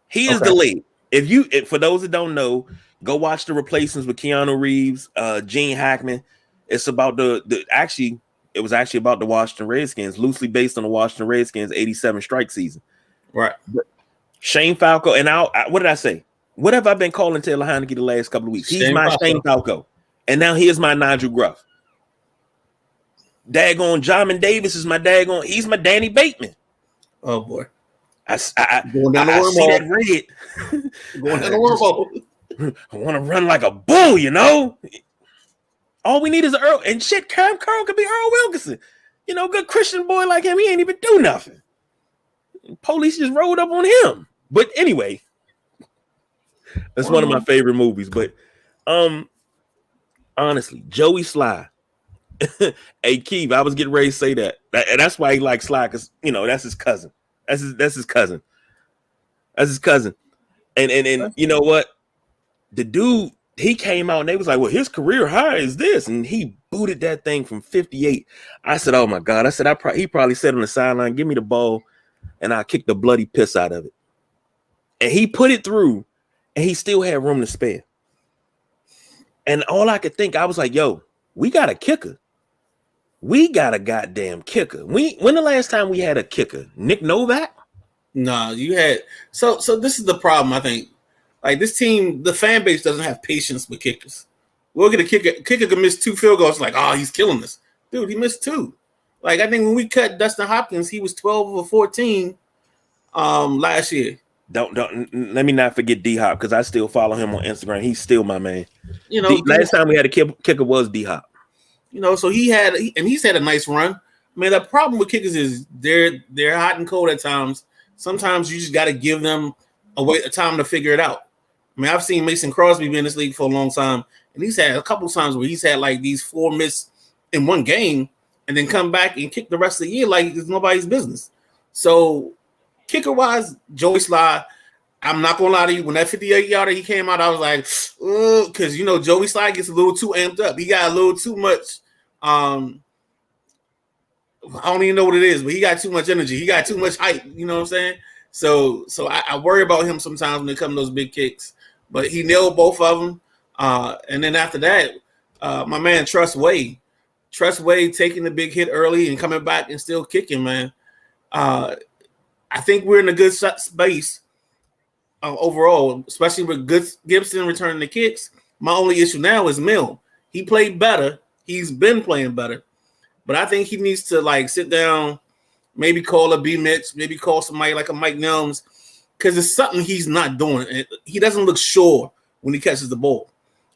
[SPEAKER 1] He is delayed. If for those that don't know, go watch The Replacements with Keanu Reeves, Gene Hackman. It's about it was actually about the Washington Redskins, loosely based on the Washington Redskins 87 strike season.
[SPEAKER 2] Right.
[SPEAKER 1] Shane Falco, and what did I say? What have I been calling Taylor Heineke the last couple of weeks? He's my Shane Falco. And now here's my Nigel Gruff. Daggone Jamin Davis is he's my Danny Bateman.
[SPEAKER 2] Oh boy.
[SPEAKER 1] I see that red.
[SPEAKER 2] Going down the wormhole.
[SPEAKER 1] I want to run like a bull, you know. All we need is an Earl. And shit, Carl could be Earl Wilkinson. You know, good Christian boy like him, he ain't even do nothing. Police just rolled up on him. But anyway, that's one of my favorite movies. But honestly, Joey Sly. Hey, Keith, I was getting ready to say that. And that's why he likes Sly, because you know that's his cousin. That's his cousin. That's his cousin. And you know what? The dude, he came out and they was like, well, his career high is this. And he booted that thing from 58. I said, oh my God. I said, he probably said on the sideline, give me the ball and I'll kick the bloody piss out of it. And he put it through and he still had room to spare. And all I could think, I was like, yo, we got a kicker. We got a goddamn kicker. When the last time we had a kicker? Nick Novak?
[SPEAKER 2] No, you had so this is the problem, I think. Like, this team, the fan base doesn't have patience with kickers. We'll get a kicker can miss 2 field goals, like, oh, he's killing us. Dude, he missed 2. Like, I think when we cut Dustin Hopkins, he was 12 of 14 last year.
[SPEAKER 1] Don't let me not forget D-Hop, because I still follow him on Instagram. He's still my man.
[SPEAKER 2] You know,
[SPEAKER 1] last time we had a kicker was D-Hop.
[SPEAKER 2] You know, so he's had a nice run. I mean, the problem with kickers is they're hot and cold at times. Sometimes you just got to give them a time to figure it out. I mean, I've seen Mason Crosby be in this league for a long time, and he's had a couple of times where he's had like these 4 miss in one game and then come back and kick the rest of the year like it's nobody's business. So kicker-wise, Joey Sly, I'm not going to lie to you. When that 58-yarder he came out, I was like, because, you know, Joey Sly gets a little too amped up. He got a little too much. I don't even know what it is, but he got too much energy. He got too much hype. You know what I'm saying? So I worry about him sometimes when it comes to those big kicks. But he nailed both of them. And then after that, my man Trust Wade. Trust Wade taking the big hit early and coming back and still kicking, man. I think we're in a good space overall, especially with Gibson returning the kicks. My only issue now is Mill. He played better. He's been playing better. But I think he needs to like sit down, maybe call a B Mitch, maybe call somebody like a Mike Nelms, because it's something he's not doing. He doesn't look sure when he catches the ball.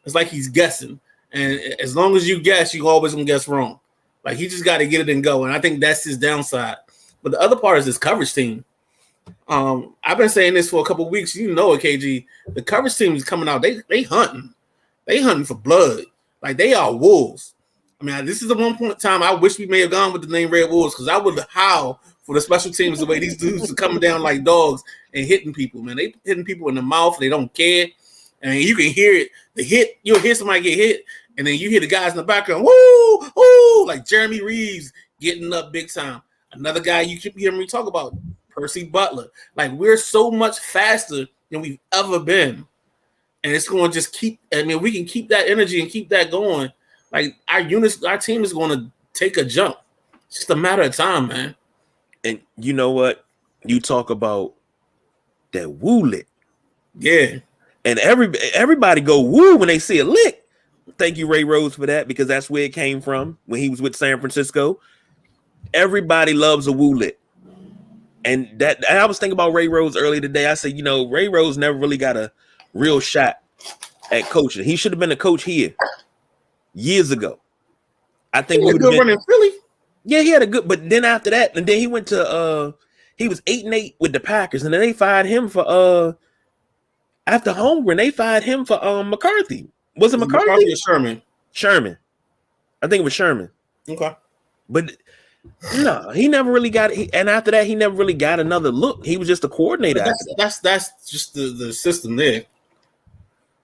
[SPEAKER 2] It's like he's guessing. And as long as you guess, you're always going to guess wrong. Like, he just got to get it and go. And I think that's his downside. But the other part is his coverage team. I've been saying this for a couple of weeks. You know it, KG. The coverage team is coming out. They hunting. They hunting for blood. Like, they are wolves. I mean, this is the one point in time I wish we may have gone with the name Red Wolves, because I would howl for the special teams the way these dudes are coming down like dogs and hitting people, man. They hitting people in the mouth. They don't care. And you can hear it. The hit, you'll hear somebody get hit, and then you hear the guys in the background, woo, woo, like Jeremy Reeves getting up big time. Another guy you keep hearing me talk about, Percy Butler. Like, we're so much faster than we've ever been. And it's going to just keep, I mean, we can keep that energy and keep that going. Like, our team is going to take a jump. It's just a matter of time, man.
[SPEAKER 1] And you know what? You talk about that woo lick.
[SPEAKER 2] Yeah.
[SPEAKER 1] And everybody go woo when they see a lick. Thank you, Ray Rose, for that, because that's where it came from when he was with San Francisco. Everybody loves a woo lick. And I was thinking about Ray Rose earlier today. I said, you know, Ray Rose never really got a real shot at coaching. He should have been a coach here years ago. I think
[SPEAKER 2] he had a good run in Philly.
[SPEAKER 1] Yeah, he had a good, but then after that, and then he went to he was 8-8 with the Packers, and then they fired him for after Holmgren, they fired him for McCarthy. Was it McCarthy
[SPEAKER 2] or Sherman?
[SPEAKER 1] Sherman. I think it was Sherman.
[SPEAKER 2] Okay.
[SPEAKER 1] But no, he never really got it. And after that, he never really got another look. He was just a coordinator.
[SPEAKER 2] That's just the system there.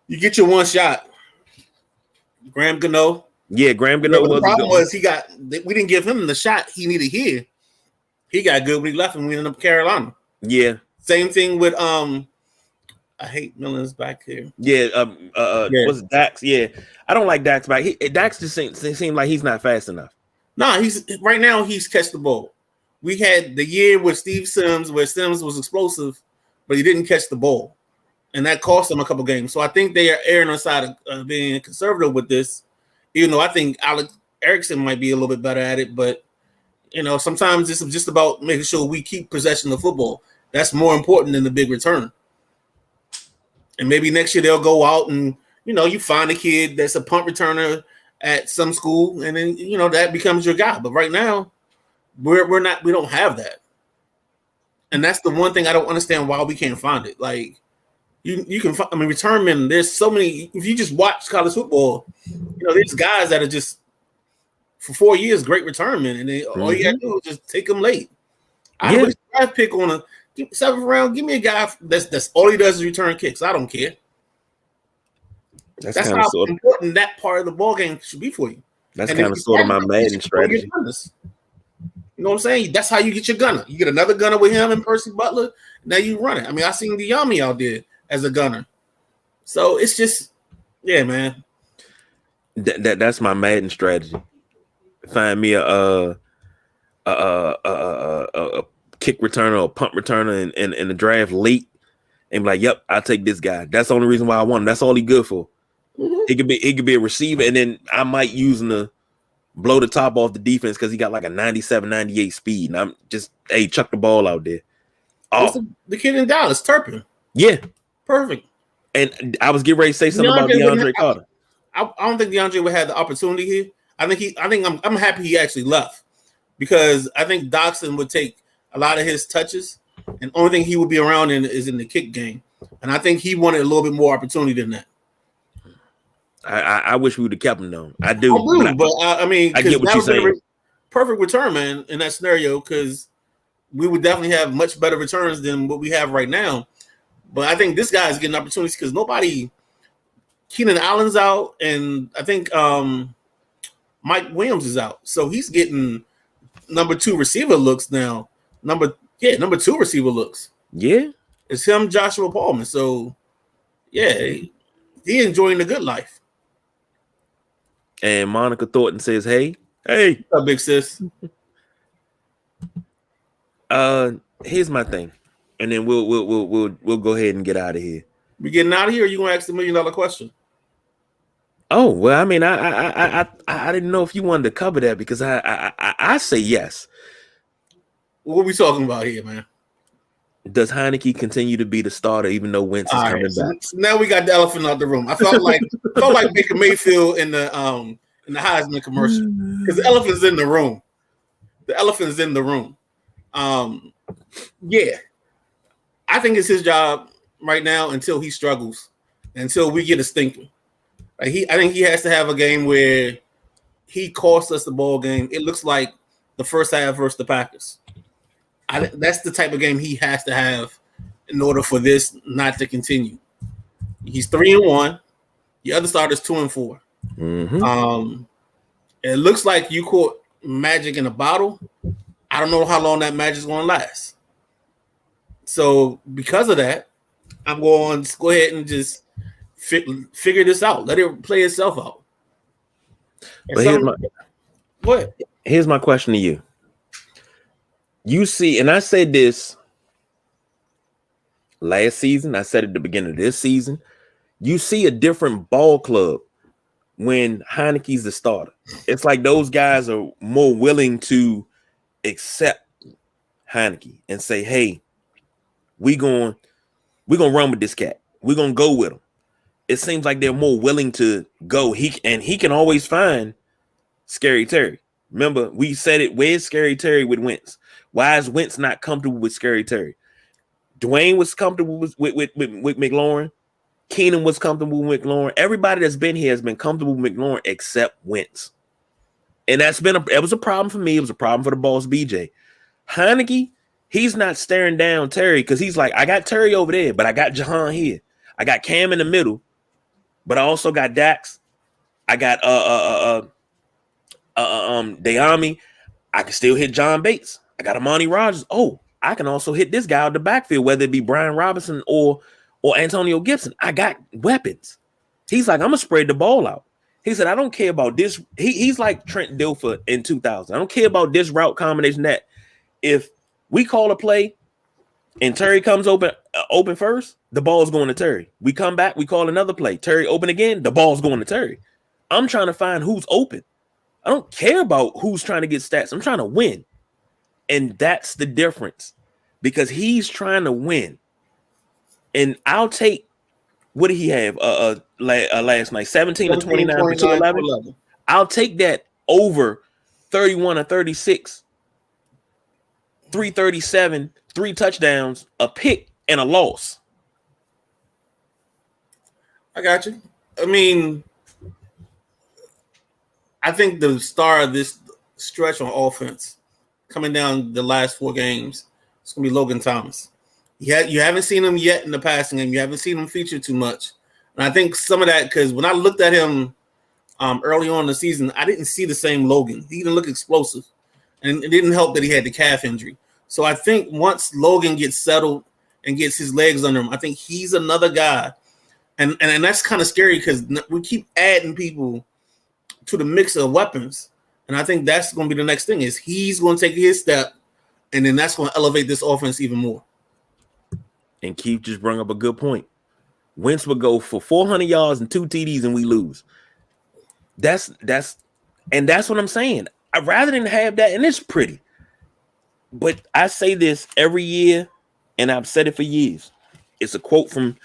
[SPEAKER 2] You get your one shot. Graham Gano.
[SPEAKER 1] Yeah, Graham Gano.
[SPEAKER 2] The problem was we didn't give him the shot he needed here. He got good when he left and we ended up Carolina.
[SPEAKER 1] Yeah.
[SPEAKER 2] Same thing with I hate Millen's back here.
[SPEAKER 1] Yeah, was Dax? Yeah, I don't like Dax back. Dax just seems like he's not fast enough.
[SPEAKER 2] Nah, he's right now he's catch the ball. We had the year with Steve Sims where Sims was explosive, but he didn't catch the ball, and that cost him a couple games. So I think they are erring on the side of being conservative with this, even though I think Alex Erickson might be a little bit better at it. But you know, sometimes it's just about making sure we keep possession of football. That's more important than the big return. And maybe next year they'll go out and, you know, you find a kid that's a punt returner at some school, and then, you know, that becomes your guy. But right now, we don't have that. And that's the one thing I don't understand why we can't find it. Like, you can find, I mean, return men, there's so many, if you just watch college football, you know, there's guys that are just, for 4 years, great return men, and then all you got to do is just take them late. I would draft pick on a 7th round. Give me a guy that's all he does is return kicks. I don't care. That's how important that part of the ball game should be for you.
[SPEAKER 1] That's kind of sort of my Madden strategy.
[SPEAKER 2] You know what I'm saying? That's how you get your gunner. You get another gunner with him and Percy Butler. Now you run it. I mean, I seen the Yami out there as a gunner. So it's just, yeah, man.
[SPEAKER 1] That's my Madden strategy. Find me a kick returner or punt returner in the draft late, and be like, "Yep, I'll take this guy." That's the only reason why I want him. That's all he good for. He could be a receiver, and then I might use him to blow the top off the defense because he got like a 97, 98 speed, and I'm just chuck the ball out there.
[SPEAKER 2] Oh, the kid in Dallas, Turpin.
[SPEAKER 1] Yeah,
[SPEAKER 2] perfect.
[SPEAKER 1] And I was getting ready to say something about DeAndre Carter.
[SPEAKER 2] I don't think DeAndre would have the opportunity here. I'm happy he actually left, because I think Dotson would take a lot of his touches, and only thing he would be around in is in the kick game. And I think he wanted a little bit more opportunity than that.
[SPEAKER 1] I wish we would have kept him though. I do,
[SPEAKER 2] but I mean,
[SPEAKER 1] I get what you're saying.
[SPEAKER 2] Perfect return, man, in that scenario, because we would definitely have much better returns than what we have right now. But I think this guy's getting opportunities because Keenan Allen's out, and I think Mike Williams is out, so he's getting number 2 receiver looks now. Number 2 receiver looks.
[SPEAKER 1] Yeah,
[SPEAKER 2] it's him, Joshua Palmer. So yeah, he enjoying the good life.
[SPEAKER 1] And Monica Thornton says, "Hey, hey,
[SPEAKER 2] What's up, big sis?"
[SPEAKER 1] Here's my thing, and then we'll go ahead and get out of here.
[SPEAKER 2] We getting out of here? Or you gonna ask the $1 million question?
[SPEAKER 1] Oh well, I mean, I didn't know if you wanted to cover that because I say yes.
[SPEAKER 2] What we talking about here, man?
[SPEAKER 1] Does Heineke continue to be the starter even though Wentz is coming back?
[SPEAKER 2] So now we got the elephant out the room. I felt like Baker Mayfield in the Heisman commercial because the elephant's in the room. The elephant's in the room. Yeah, I think it's his job right now until he struggles, until we get a stinker. I think he has to have a game where he costs us the ball game. It looks like the first half versus the Packers. That's the type of game he has to have in order for this not to continue. He's 3-1. The other starter's 2-4.
[SPEAKER 1] Mm-hmm.
[SPEAKER 2] It looks like you caught magic in a bottle. I don't know how long that magic's going to last. So because of that, I'm going to go ahead and just figure this out. Let it play itself out.
[SPEAKER 1] But here's my question to you. You see, and I said this last season, I said at the beginning of this season, you see a different ball club when Heineke's the starter. It's like those guys are more willing to accept Heineke and say, hey, we're gonna run with this cat. We're gonna go with him. It seems like they're more willing to go. He can always find Scary Terry. Remember, we said it. Where's Scary Terry with Wentz? Why is Wentz not comfortable with Scary Terry? Dwayne was comfortable with McLaurin. Keenan was comfortable with McLaurin. Everybody that's been here has been comfortable with McLaurin except Wentz. And it was a problem for me. It was a problem for the boss, BJ. Heineke, he's not staring down Terry because he's like, I got Terry over there, but I got Jahan here. I got Cam in the middle, but I also got Dax. I got Dayami. I can still hit John Bates. I got Amani Rogers. Oh, I can also hit this guy out the backfield, whether it be Brian Robinson or Antonio Gibson. I got weapons. He's like, I'm gonna spread the ball out. He said, I don't care about this. He's like Trent Dilfer in 2000. I don't care about this route combination. That if we call a play and Terry comes open first, the ball's going to Terry. We come back, we call another play. Terry open again, the ball's going to Terry. I'm trying to find who's open. I don't care about who's trying to get stats. I'm trying to win. And that's the difference because he's trying to win. And I'll take, what did he have last night? 17 or 29 for 211. I'll take that over 31 or 36, 337, 3 touchdowns, a pick, and a loss.
[SPEAKER 2] I got you. I mean, I think the star of this stretch on offense coming down the last 4 games, it's going to be Logan Thomas. You haven't seen him yet in the passing game. You haven't seen him feature too much. And I think some of that, because when I looked at him early on in the season, I didn't see the same Logan. He didn't look explosive. And it didn't help that he had the calf injury. So I think once Logan gets settled and gets his legs under him, I think he's another guy. And that's kind of scary because we keep adding people to the mix of weapons. And I think that's going to be the next thing is he's going to take his step, and then that's going to elevate this offense even more.
[SPEAKER 1] And Keith just brought up a good point. Wentz would go for 400 yards and 2 TDs and we lose. That's what I'm saying. I'd rather than have that, and it's pretty. But I say this every year, and I've said it for years. It's a quote from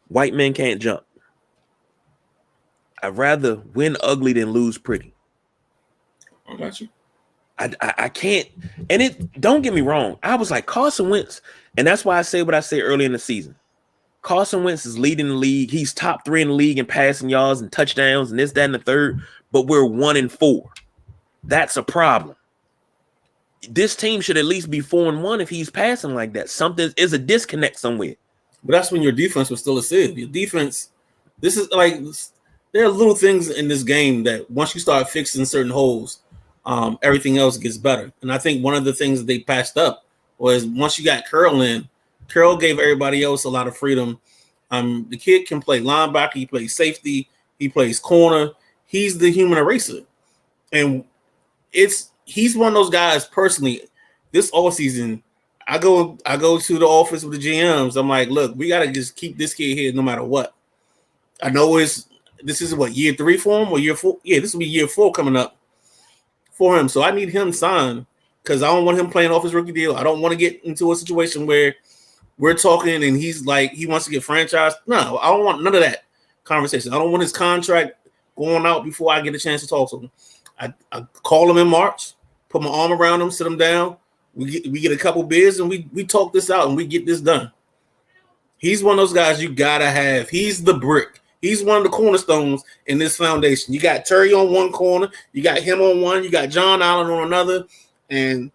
[SPEAKER 1] White Men Can't Jump. I'd rather win ugly than lose pretty.
[SPEAKER 2] I got you.
[SPEAKER 1] I can't, and it. Don't get me wrong. I was like Carson Wentz, and that's why I say what I say early in the season. Carson Wentz is leading the league. He's top 3 in the league in passing yards and touchdowns and this, that, and the third. But we're 1-4. That's a problem. This team should at least be 4-1 if he's passing like that. Something is a disconnect somewhere.
[SPEAKER 2] But that's when your defense was still a sieve. Your defense, this is like there are little things in this game that once you start fixing certain holes, everything else gets better. And I think one of the things that they patched up was once you got Curl in, Curl gave everybody else a lot of freedom. The kid can play linebacker, he plays safety, he plays corner, he's the human eraser, and he's one of those guys personally. This all season, I go to the office with the GMs. I'm like, look, we gotta just keep this kid here no matter what. I know this is what, year 3 for him or year 4? Yeah, this will be year 4 coming up for him. So I need him signed because I don't want him playing off his rookie deal. I don't want to get into a situation where we're talking and he's like he wants to get franchised. No, I don't want none of that conversation. I don't want his contract going out before I get a chance to talk to him. I call him in March, put my arm around him, sit him down. We get a couple beers and we talk this out and we get this done. He's one of those guys you gotta have. He's the brick. He's one of the cornerstones in this foundation. You got Terry on one corner, you got him on one, you got John Allen on another, and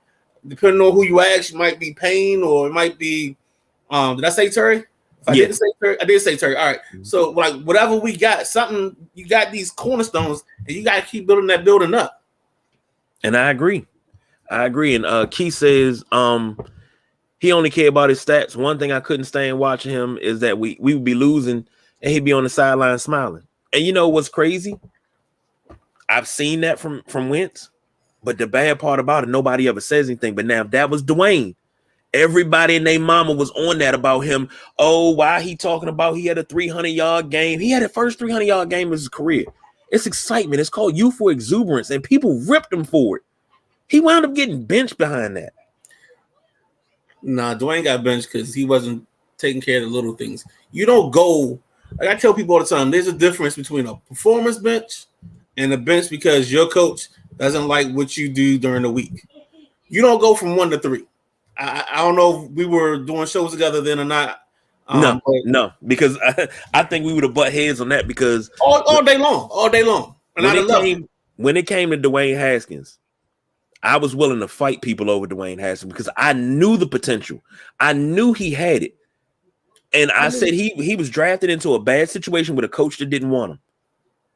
[SPEAKER 2] depending on who you ask, it might be Payne or it might be. Did I say Terry? I didn't say Terry. I did say Terry. All right. So like whatever we got, something you got these cornerstones, and you got to keep building that building up.
[SPEAKER 1] And I agree. And Keith says he only cared about his stats. One thing I couldn't stand watching him is that we would be losing and he'd be on the sideline smiling. And you know what's crazy? I've seen that from Wentz, but the bad part about it, nobody ever says anything. But now if that was Dwayne, everybody and their mama was on that about him. Oh, why he talking about he had a 300-yard game? He had the first 300-yard game of his career. It's excitement. It's called youthful exuberance, and people ripped him for it. He wound up getting benched behind that.
[SPEAKER 2] Nah, Dwayne got benched because he wasn't taking care of the little things. You don't go, like I tell people all the time, there's a difference between a performance bench and a bench because your coach doesn't like what you do during the week. You don't go from 1 to 3. I don't know if we were doing shows together then or not.
[SPEAKER 1] No, because I think we would have butt heads on that because
[SPEAKER 2] all day long. And
[SPEAKER 1] when it came to Dwayne Haskins, I was willing to fight people over Dwayne Haskins because I knew the potential. I knew he had it. And I said he was drafted into a bad situation with a coach that didn't want him.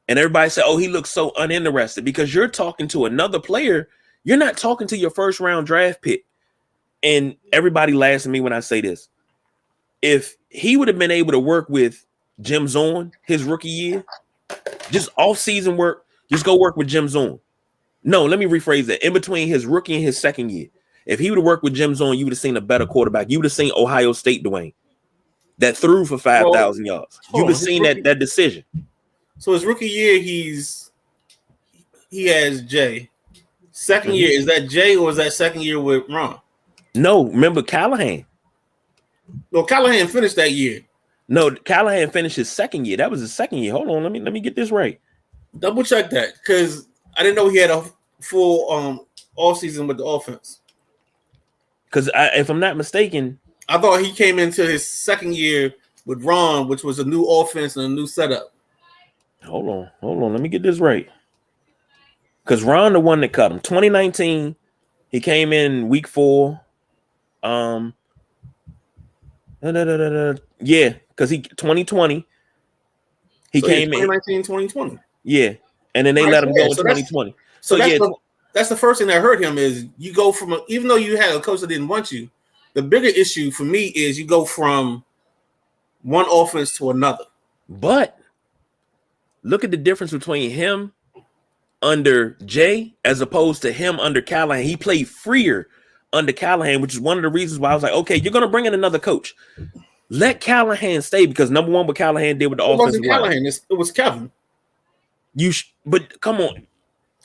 [SPEAKER 1] And everybody said, oh, he looks so uninterested because you're talking to another player. You're not talking to your first round draft pick. And everybody laughs at me when I say this. If he would have been able to work with Jim Zorn his rookie year, just off-season work, just go work with Jim Zorn. No, let me rephrase that. In between his rookie and his second year, if he would have worked with Jim Zorn, you would have seen a better quarterback. You would have seen Ohio State Dwayne that threw for 5,000 yards. You would have seen that decision.
[SPEAKER 2] So his rookie year, he has Jay. Second year, is that Jay or is that second year with Ron?
[SPEAKER 1] No, remember Callahan.
[SPEAKER 2] No, Callahan finished that year.
[SPEAKER 1] No, Callahan finished his second year. That was his second year. Hold on, let me get this right.
[SPEAKER 2] Double check that because I didn't know he had a full all season with the offense.
[SPEAKER 1] Because if I'm not mistaken,
[SPEAKER 2] I thought he came into his second year with Ron, which was a new offense and a new setup.
[SPEAKER 1] Hold on. Let me get this right. Because Ron, the one that cut him, 2019, he came in week 4. Yeah, because 2020, he came in
[SPEAKER 2] 2019, 2020.
[SPEAKER 1] Yeah, and then they let him go in 2020. So
[SPEAKER 2] that's the first thing that hurt him is you go from even though you had a coach that didn't want you, the bigger issue for me is you go from one offense to another.
[SPEAKER 1] But look at the difference between him under Jay as opposed to him under Callahan. He played freer under Callahan, which is one of the reasons why I was like, okay, you're going to bring in another coach. Let Callahan stay because number one, what Callahan did with the offensive line.
[SPEAKER 2] Callahan, it was Kevin.
[SPEAKER 1] But come on.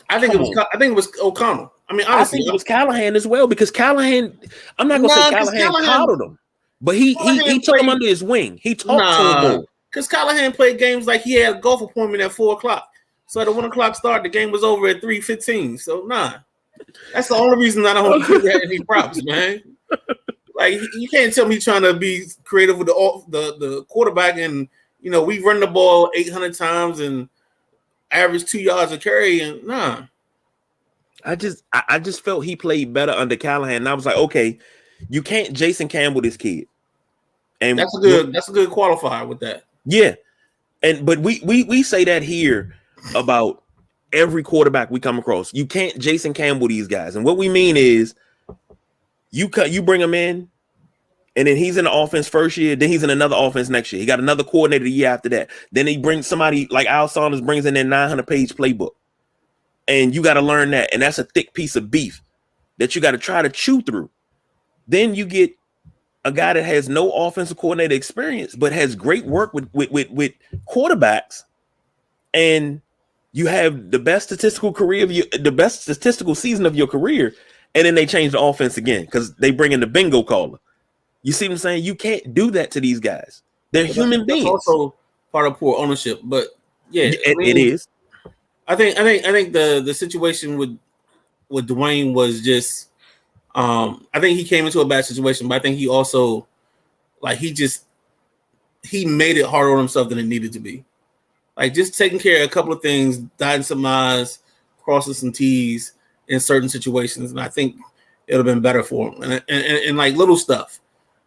[SPEAKER 2] I think it was O'Connell. I mean, honestly,
[SPEAKER 1] I think it was Callahan as well because Callahan. I'm not gonna say Callahan coddled him, but he took him under his wing. He talked to him more.
[SPEAKER 2] Because Callahan played games like he had a golf appointment at 4:00. So at a 1:00 start, the game was over at 3:15. So that's the only reason I don't give that any props, man. Like you can't tell me trying to be creative with the quarterback, and we run the ball 800 times and average 2 yards a carry, and
[SPEAKER 1] I just felt he played better under Callahan. And I was like, okay, you can't Jason Campbell this kid. And
[SPEAKER 2] that's a good qualifier with that.
[SPEAKER 1] Yeah. But we say that here about every quarterback we come across. You can't Jason Campbell these guys. And what we mean is you bring them in And then he's in the offense first year. Then he's in another offense next year. He got another coordinator the year after that. Then he brings somebody like Al Saunders brings in their 900-page playbook. And you got to learn that. And that's a thick piece of beef that you got to try to chew through. Then you get a guy that has no offensive coordinator experience, but has great work with quarterbacks. And you have the best statistical season of your career. And then they change the offense again because they bring in the bingo caller. You see what I'm saying? You can't do that to these guys. They're human beings.
[SPEAKER 2] That's also part of poor ownership, but yeah,
[SPEAKER 1] it is.
[SPEAKER 2] I think the situation with Dwayne was just. I think he came into a bad situation, but I think he also, like, he made it harder on himself than it needed to be. Like, just taking care of a couple of things, dotting some I's, crossing some T's in certain situations, and I think it would have been better for him. And like little stuff.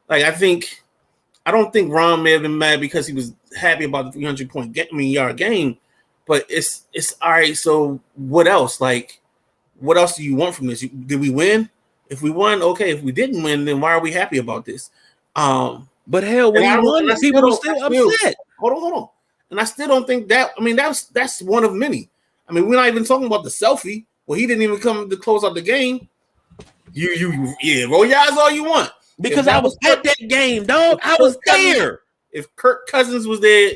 [SPEAKER 2] Like, I don't think Ron may have been mad because he was happy about the 300-yard game, but it's all right. So what else? Like, what else do you want from this? Did we win? If we won, okay. If we didn't win, then why are we happy about this?
[SPEAKER 1] But hell, when you won, people are still upset.
[SPEAKER 2] Hold on. And I still don't think that. I mean, that's one of many. I mean, we're not even talking about the selfie. Well, he didn't even come to close out the game. Roll your eyes all you want.
[SPEAKER 1] Because I was at that game, dog. I was there.
[SPEAKER 2] If Kirk Cousins was there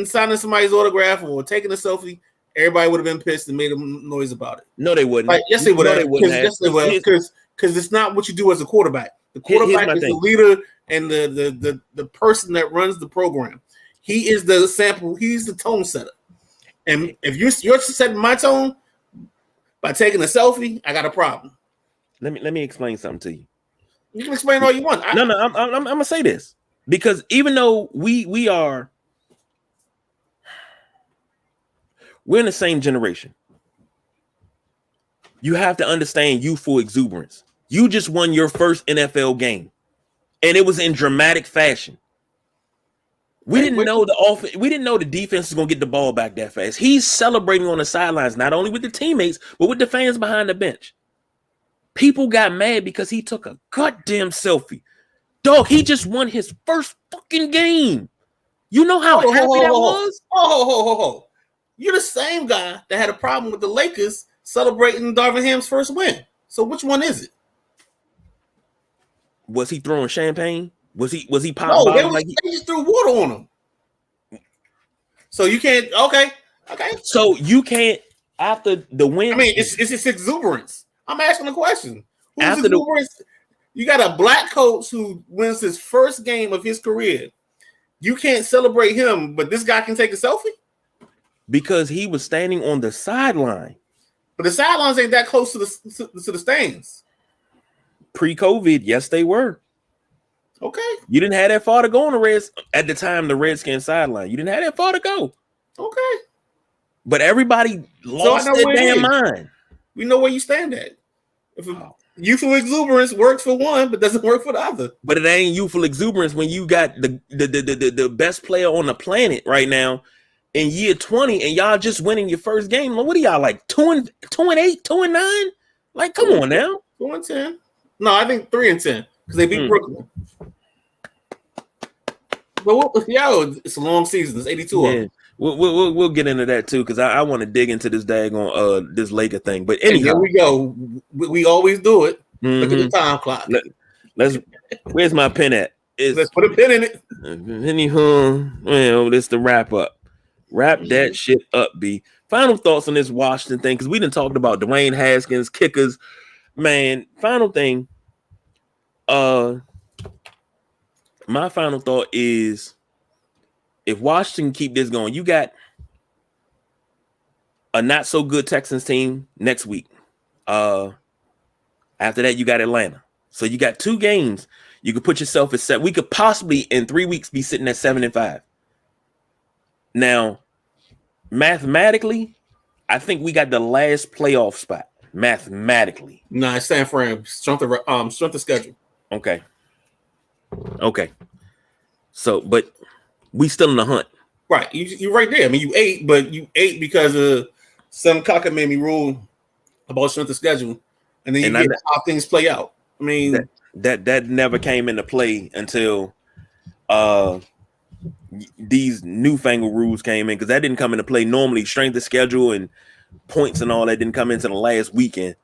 [SPEAKER 2] signing somebody's autograph or taking a selfie, everybody would have been pissed and made a noise about it.
[SPEAKER 1] No, they wouldn't.
[SPEAKER 2] Like, yes, they would have. Yes, they would have. Because it's not what you do as a quarterback. The quarterback is the leader and the person that runs the program. He is the sample. He's the tone setter. And if you're setting my tone by taking a selfie, I got a problem.
[SPEAKER 1] Let me explain something to you.
[SPEAKER 2] You can explain all you want.
[SPEAKER 1] I'm gonna say this because even though we're in the same generation, you have to understand youthful exuberance. You just won your first NFL game, and it was in dramatic fashion. We didn't know the defense was gonna get the ball back that fast. He's celebrating on the sidelines, not only with the teammates, but with the fans behind the bench. People got mad because he took a goddamn selfie. Dog, he just won his first fucking game. You know how happy that was?
[SPEAKER 2] You're the same guy that had a problem with the Lakers celebrating Darvin Ham's first win. So which one is it?
[SPEAKER 1] Was he throwing champagne? Was he popping?
[SPEAKER 2] No, they just threw water on him. So you can't. Okay.
[SPEAKER 1] So you can't after the win.
[SPEAKER 2] I mean, it's exuberance. I'm asking a question. Who's exuberance? You got a black coach who wins his first game of his career. You can't celebrate him, but this guy can take a selfie?
[SPEAKER 1] Because he was standing on the sideline.
[SPEAKER 2] But the sidelines ain't that close to the stands.
[SPEAKER 1] Pre-COVID, yes, they were.
[SPEAKER 2] Okay.
[SPEAKER 1] You didn't have that far to go on at the time, the Redskins sideline. You didn't have that far to go.
[SPEAKER 2] Okay.
[SPEAKER 1] But everybody lost their damn mind.
[SPEAKER 2] We know where you stand at. If youthful exuberance works for one, but doesn't work for the other.
[SPEAKER 1] But it ain't youthful exuberance when you got the best player on the planet right now in year 20, and y'all just winning your first game. What are y'all like 2-8, 2-9? Like, come on now.
[SPEAKER 2] 2-10. No, I think 3-10 because they beat Brooklyn. But it's a long season. It's 82 of them.
[SPEAKER 1] We'll get into that too because I want to dig into this daggone this Laker thing. But anyhow,
[SPEAKER 2] here we go. We always do it. Look at the time clock.
[SPEAKER 1] Where's my pen at?
[SPEAKER 2] Let's put a pin in it.
[SPEAKER 1] Well, this the wrap up. Wrap that shit up, B. Final thoughts on this Washington thing because we done talked about Dwayne Haskins, kickers. Man, final thing. My final thought is, if Washington keep this going, you got a not so good Texans team next week. After that, you got Atlanta. So you got 2 games. You could put yourself at 7. We could possibly in 3 weeks be sitting at 7-5. Now, mathematically, I think we got the last playoff spot. Mathematically,
[SPEAKER 2] nah, it's San Fran. Strength of schedule.
[SPEAKER 1] Okay. So, but we still in the hunt.
[SPEAKER 2] Right. You're right there. I mean, you ate because some cocker made me rule about strength of schedule, and then you get how things play out. I mean,
[SPEAKER 1] That never came into play until these newfangled rules came in, because that didn't come into play. Normally, strength of schedule and points and all that didn't come into the last weekend.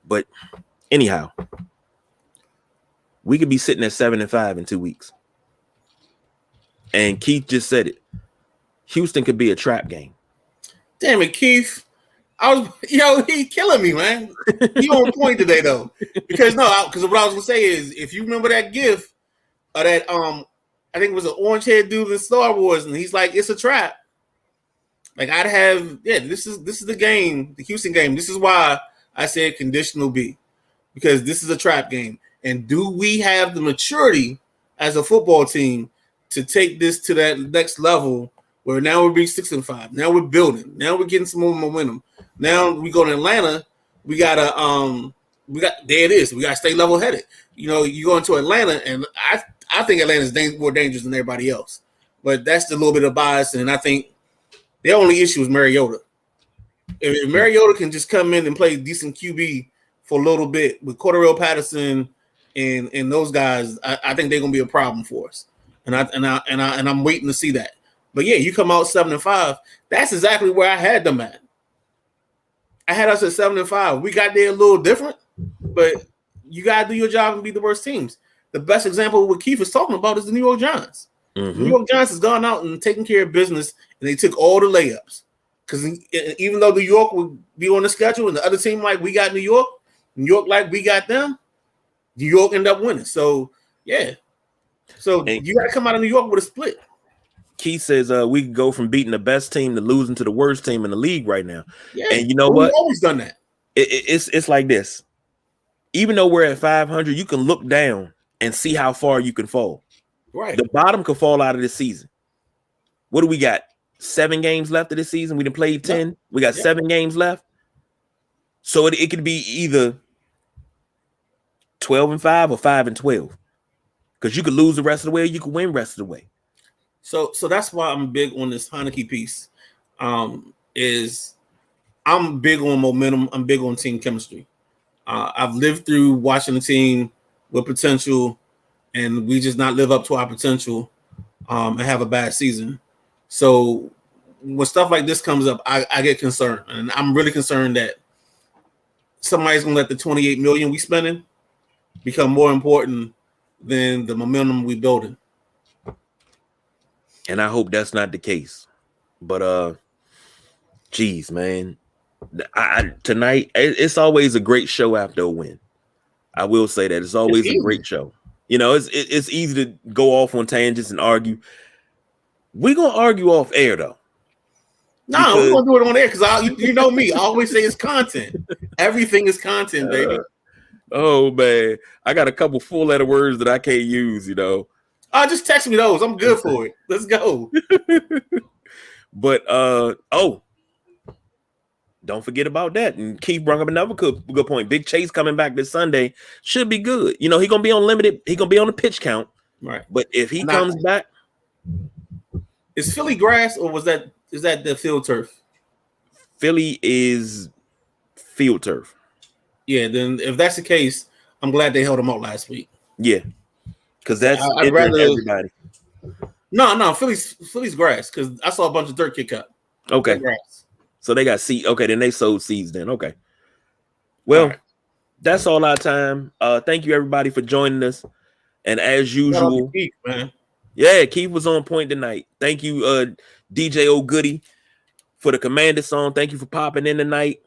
[SPEAKER 1] But anyhow, we could be sitting at 7-5 in 2 weeks. And Keith just said it. Houston could be a trap game.
[SPEAKER 2] Damn it, Keith. He killing me, man. He on point today though. Because what I was gonna say is, if you remember that gif of that I think it was an orange haired dude in Star Wars, and he's like, it's a trap. Like I'd have, this is the game, the Houston game. This is why I said conditional B, because this is a trap game. And do we have the maturity as a football team to take this to that next level where now we're being 6-5? Now we're building. Now we're getting some more momentum. Now we go to Atlanta. We got there it is. We got to stay level headed. You know, you go into Atlanta, and I think Atlanta's more dangerous than everybody else. But that's a little bit of bias, and I think their only issue is Mariota. If Mariota can just come in and play decent QB for a little bit with Cordarrelle Patterson and those guys, I think they're gonna be a problem for us. And I'm waiting to see that. But yeah, you come out 7-5. That's exactly where I had them at. I had us at 7-5. We got there a little different, but you gotta do your job and be the worst teams. The best example of what Keith is talking about is the New York Giants.
[SPEAKER 1] Mm-hmm.
[SPEAKER 2] The New York Giants has gone out and taken care of business, and they took all the layups. Because even though New York would be on the schedule, and the other team like we got New York like we got them, New York ended up winning. So yeah, you got to come out of New York with a split.
[SPEAKER 1] Keith says we could go from beating the best team to losing to the worst team in the league right now.
[SPEAKER 2] Yeah,
[SPEAKER 1] and you know what?
[SPEAKER 2] We've always done that.
[SPEAKER 1] It's like this. Even though we're at 500, you can look down and see how far you can fall.
[SPEAKER 2] Right.
[SPEAKER 1] The bottom could fall out of this season. What do we got? 7 games left of this season. We done played 10. Yep. We got 7 games left. So it could be either 12-5 or 5-12. Because you could lose the rest of the way, or you could win the rest of the way.
[SPEAKER 2] So that's why I'm big on this Heineke piece. Is I'm big on momentum. I'm big on team chemistry. I've lived through watching a team with potential, and we just not live up to our potential and have a bad season. So when stuff like this comes up, I get concerned, and I'm really concerned that somebody's gonna let the $28 million we spending become more important than the momentum we building.
[SPEAKER 1] And I hope that's not the case. But geez, man, tonight it's always a great show after a win. I will say that it's always a great show. You know, it's easy to go off on tangents and argue. We're gonna argue off air though.
[SPEAKER 2] No, we're gonna do it on air because you know me. I always say it's content. Everything is content, baby.
[SPEAKER 1] Oh man, I got a couple 4-letter words that I can't use. You know,
[SPEAKER 2] just text me those. I'm good for it. Let's go.
[SPEAKER 1] But don't forget about that. And Keith brought up another good point. Big Chase coming back this Sunday should be good. You know, he's gonna be on limited. He's gonna be on the pitch count.
[SPEAKER 2] Right.
[SPEAKER 1] But if he comes back,
[SPEAKER 2] is Philly grass or is that the field turf?
[SPEAKER 1] Philly is field turf.
[SPEAKER 2] Yeah. Then if that's the case, I'm glad they held him out last week.
[SPEAKER 1] Yeah. Because that's
[SPEAKER 2] I'd rather
[SPEAKER 1] everybody.
[SPEAKER 2] No, Philly's grass because I saw a bunch of dirt kick up.
[SPEAKER 1] Okay.
[SPEAKER 2] Grass.
[SPEAKER 1] So they got seed. Okay, then they sowed seeds then. Okay. Well, that's all our time. Thank you everybody for joining us. And as usual,
[SPEAKER 2] Keith, man.
[SPEAKER 1] Yeah, Keith was on point tonight. Thank you, DJ O'Goody, for the Commander song. Thank you for popping in tonight.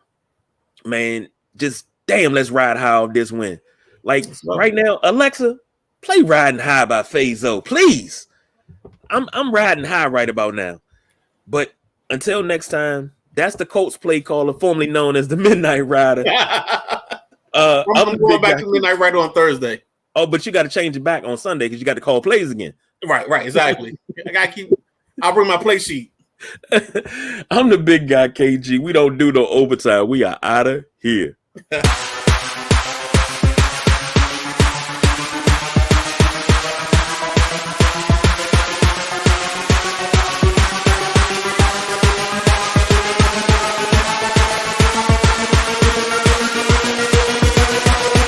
[SPEAKER 1] Man, just damn, let's ride high off this win. Like right now, Alexa, play Riding High by Fazo, please. I'm riding high right about now. But until next time, that's the Colts play caller, formerly known as the Midnight Rider.
[SPEAKER 2] I'm going back to Midnight Rider on Thursday.
[SPEAKER 1] Oh, but you got to change it back on Sunday because you got to call plays again.
[SPEAKER 2] Right, exactly. I'll bring my play sheet.
[SPEAKER 1] I'm the big guy, KG. We don't do no overtime. We are out of here.